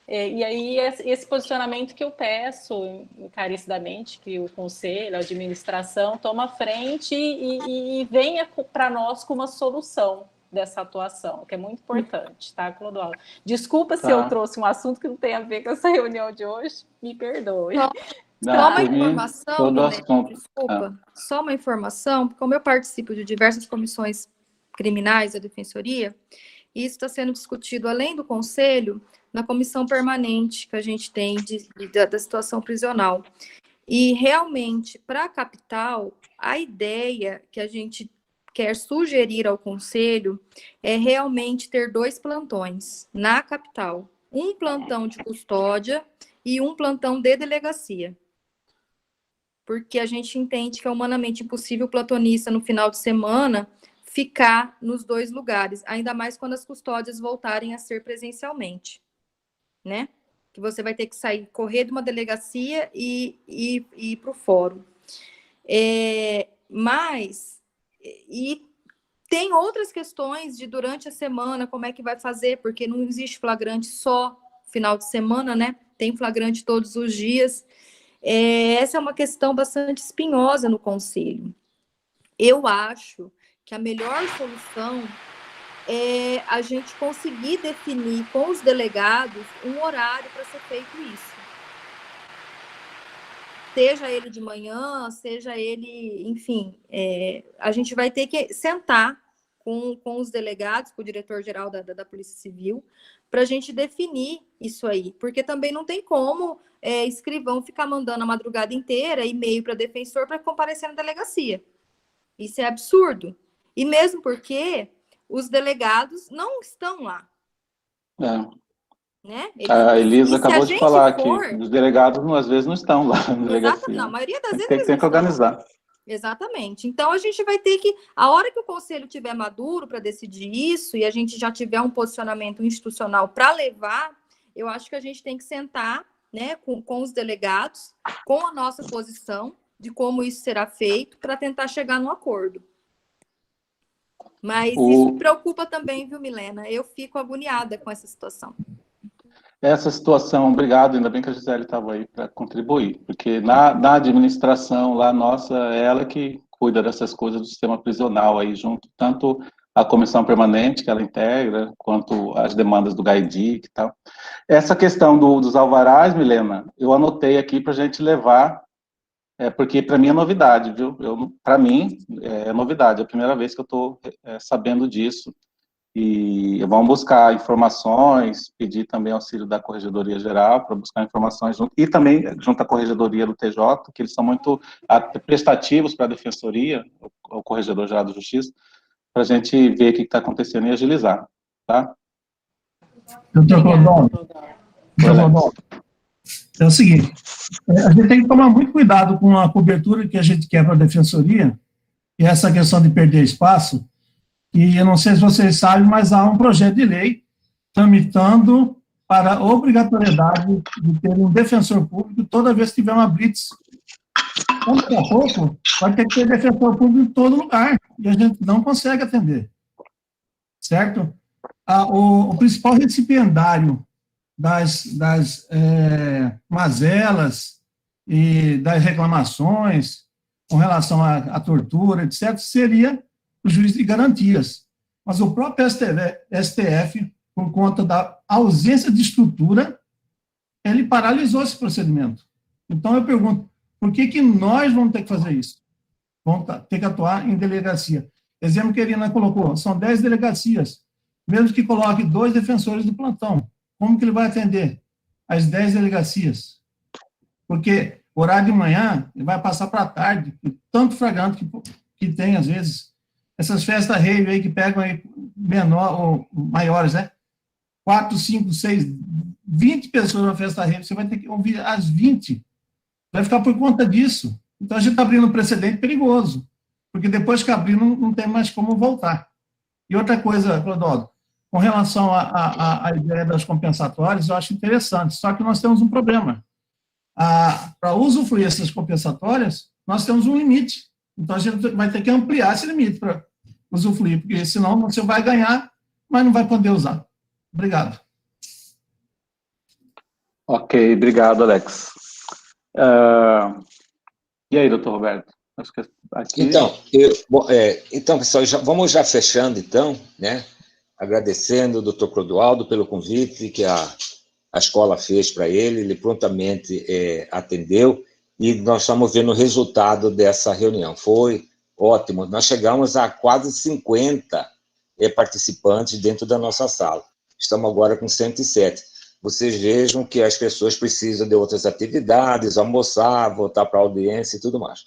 E aí, esse posicionamento que eu peço encarecidamente, que o Conselho, a administração, toma frente e venha para nós com uma solução dessa atuação, que é muito importante, tá, Clodoaldo? Desculpa se eu trouxe um assunto que não tem a ver com essa reunião de hoje, me perdoe. Só uma informação, Milena, desculpa, só uma informação, porque como eu participo de diversas comissões criminais da Defensoria, isso está sendo discutido, além do Conselho, na comissão permanente que a gente tem da situação prisional. E, realmente, para a capital, a ideia que a gente quer sugerir ao Conselho é realmente ter 2 plantões na capital. Um plantão de custódia e um plantão de delegacia. Porque a gente entende que é humanamente impossível o plantonista, no final de semana, ficar nos 2 lugares, ainda mais quando as custódias voltarem a ser presencialmente, né? Que você vai ter que correr de uma delegacia e ir para o fórum. Mas tem outras questões de durante a semana, como é que vai fazer, porque não existe flagrante só final de semana, né? Tem flagrante todos os dias. Essa é uma questão bastante espinhosa no Conselho. Eu acho que a melhor solução é a gente conseguir definir com os delegados um horário para ser feito isso. Seja ele de manhã, seja ele, enfim, a gente vai ter que sentar com os delegados, com o diretor-geral da Polícia Civil, para a gente definir isso aí, porque também não tem como escrivão ficar mandando a madrugada inteira e-mail para defensor para comparecer na delegacia. Isso é absurdo. E mesmo porque os delegados não estão lá. Né? A Elisa acabou de falar que os delegados, às vezes, não estão lá na delegacia. Exatamente, a maioria das vezes tem que organizar. Exatamente. Então, a gente vai ter que, a hora que o Conselho estiver maduro para decidir isso, e a gente já tiver um posicionamento institucional para levar, eu acho que a gente tem que sentar, né, com os delegados, com a nossa posição de como isso será feito, para tentar chegar num acordo. Mas isso me preocupa também, viu, Milena? Eu fico agoniada com essa situação. Essa situação, obrigado, ainda bem que a Gisele estava aí para contribuir, porque na administração lá nossa, é ela que cuida dessas coisas do sistema prisional aí, junto tanto a comissão permanente que ela integra, quanto as demandas do GAIDIC e tal. Essa questão dos alvarás, Milena, eu anotei aqui para a gente levar, porque para mim é novidade, viu? Para mim é novidade, é a primeira vez que eu estou sabendo disso. E vamos buscar informações, pedir também auxílio da Corregedoria Geral para buscar informações e também junto à Corregedoria do TJ, que eles são muito prestativos para a Defensoria, o Corregedor Geral da Justiça, para a gente ver o que está acontecendo e agilizar, tá? Doutor Clodoaldo, é o seguinte, a gente tem que tomar muito cuidado com a cobertura que a gente quer para a Defensoria, e essa questão de perder espaço. E eu não sei se vocês sabem, mas há um projeto de lei tramitando para a obrigatoriedade de ter um defensor público toda vez que tiver uma blitz. Então, daqui a pouco, vai ter que ter defensor público em todo lugar, e a gente não consegue atender. certo? O principal recipiendário das mazelas e das reclamações com relação à tortura, etc., seria o juiz de garantias. Mas o próprio STF, por conta da ausência de estrutura, ele paralisou esse procedimento. Então, eu pergunto, por que nós vamos ter que fazer isso? Vamos ter que atuar em delegacia. Exemplo que a Irina colocou, são 10 delegacias. Mesmo que coloque 2 defensores do plantão, como que ele vai atender as 10 delegacias? Porque horário de manhã, ele vai passar para a tarde, tanto flagrante que tem, às vezes. Essas festas rave aí que pegam aí menor ou maiores, né? 4, 5, 6, 20 pessoas na festa rave, você vai ter que ouvir as 20. Vai ficar por conta disso. Então, a gente está abrindo um precedente perigoso, porque depois que abrir, não tem mais como voltar. E outra coisa, Clodoaldo, com relação à ideia das compensatórias, eu acho interessante, só que nós temos um problema. Para usufruir essas compensatórias, nós temos um limite. Então, a gente vai ter que ampliar esse limite para usufruir, porque senão você vai ganhar, mas não vai poder usar. Obrigado. Ok, obrigado, Alex. E aí, doutor Roberto? Acho que aqui... Então, pessoal, vamos já fechando, então, né? Agradecendo o doutor Clodoaldo pelo convite que a escola fez para ele prontamente atendeu, e nós estamos vendo o resultado dessa reunião. Foi ótimo. Nós chegamos a quase 50 participantes dentro da nossa sala. Estamos agora com 107. Vocês vejam que as pessoas precisam de outras atividades, almoçar, voltar para a audiência e tudo mais.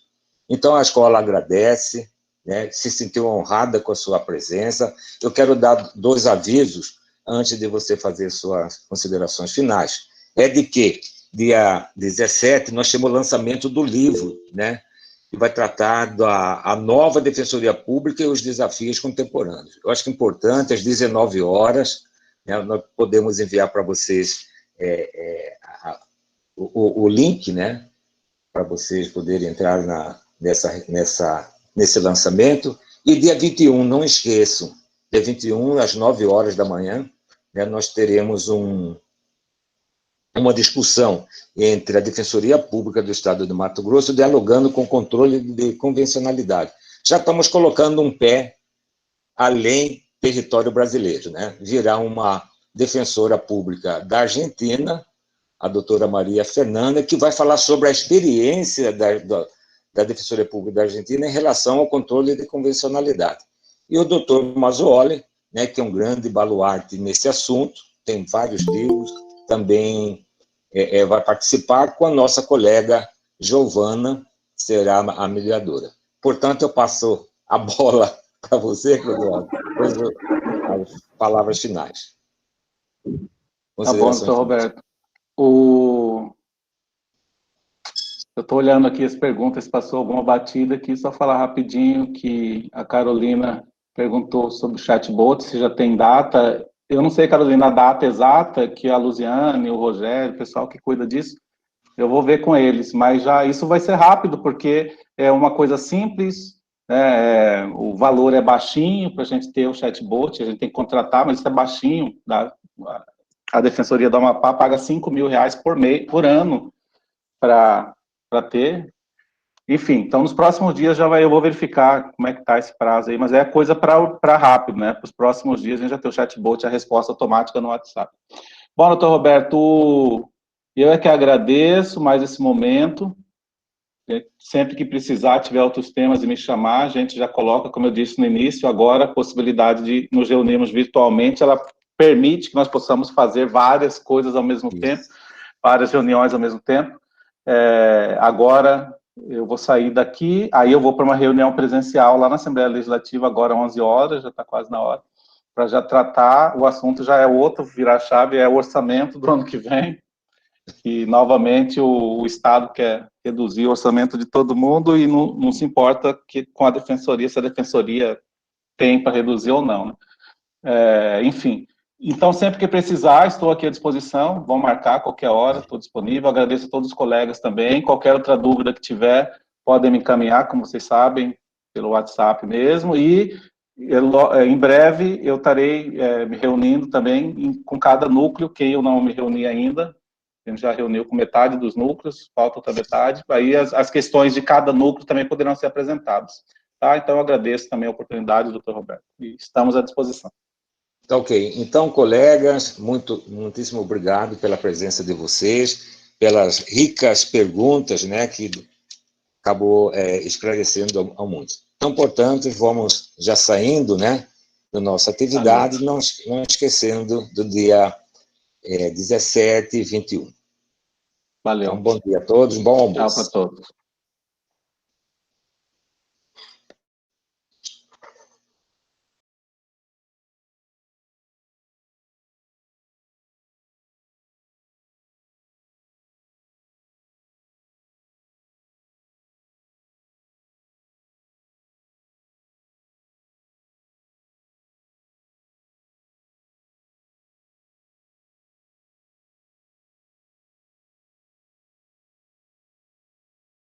Então, a escola agradece, né, se sentiu honrada com a sua presença. Eu quero dar 2 avisos antes de você fazer suas considerações finais. É de que, dia 17, nós temos o lançamento do livro, né, que vai tratar da nova Defensoria Pública e os desafios contemporâneos. Eu acho que é importante, às 19 horas, né, nós podemos enviar para vocês o link, né, para vocês poderem entrar nesse lançamento. E dia 21, não esqueçam, dia 21, às 9 horas da manhã, né, nós teremos uma discussão entre a Defensoria Pública do Estado do Mato Grosso, dialogando com o controle de convencionalidade. Já estamos colocando um pé além território brasileiro, né? Virá uma defensora pública da Argentina, a doutora Maria Fernanda, que vai falar sobre a experiência da Defensoria Pública da Argentina em relação ao controle de convencionalidade. E o doutor Mazzuoli, né, que é um grande baluarte nesse assunto, tem vários livros, também vai participar com a nossa colega Giovana, será a mediadora. Portanto, eu passo a bola para você, Clodoaldo, as palavras finais. Tá bom, doutor Roberto. Eu estou olhando aqui as perguntas, passou alguma batida aqui, só falar rapidinho que a Carolina perguntou sobre o chatbot, se já tem data. Eu não sei, Carolina, a data exata, que a Luziane, o Rogério, o pessoal que cuida disso, eu vou ver com eles, mas já isso vai ser rápido, porque é uma coisa simples, o valor é baixinho para a gente ter o chatbot, a gente tem que contratar, mas isso é baixinho. A Defensoria do Amapá paga R$5.000 por ano para ter. Enfim, então nos próximos dias eu vou verificar como é que está esse prazo aí, mas é coisa para rápido, né? Para os próximos dias a gente já tem o chatbot, a resposta automática no WhatsApp. Bom, doutor Roberto, eu é que agradeço mais esse momento. Sempre que precisar, tiver outros temas e me chamar, a gente já coloca, como eu disse no início, agora a possibilidade de nos reunirmos virtualmente, ela permite que nós possamos fazer várias coisas ao mesmo tempo, várias reuniões ao mesmo tempo. Agora eu vou sair daqui, aí eu vou para uma reunião presencial lá na Assembleia Legislativa, agora 11 horas, já está quase na hora, para já tratar, o assunto já é outro, virar a chave, é o orçamento do ano que vem, e novamente o Estado quer reduzir o orçamento de todo mundo e não se importa com a Defensoria, se a Defensoria tem para reduzir ou não, né? Enfim, então sempre que precisar, estou aqui à disposição, vão marcar qualquer hora, estou disponível, agradeço a todos os colegas também, qualquer outra dúvida que tiver, podem me encaminhar, como vocês sabem, pelo WhatsApp mesmo, e Em breve eu estarei me reunindo também com cada núcleo, que eu não me reuni ainda. A gente já reuniu com metade dos núcleos, falta outra metade. Aí as questões de cada núcleo também poderão ser apresentadas. Tá? Então, eu agradeço também a oportunidade, doutor Roberto, e estamos à disposição. Tá ok. Então, colegas, muitíssimo obrigado pela presença de vocês, pelas ricas perguntas, né, que acabou esclarecendo a muitos. Então, portanto, vamos já saindo, né, da nossa atividade, não esquecendo do dia 17 e 21. Valeu. Então, bom dia a todos, bom almoço. Tchau para todos.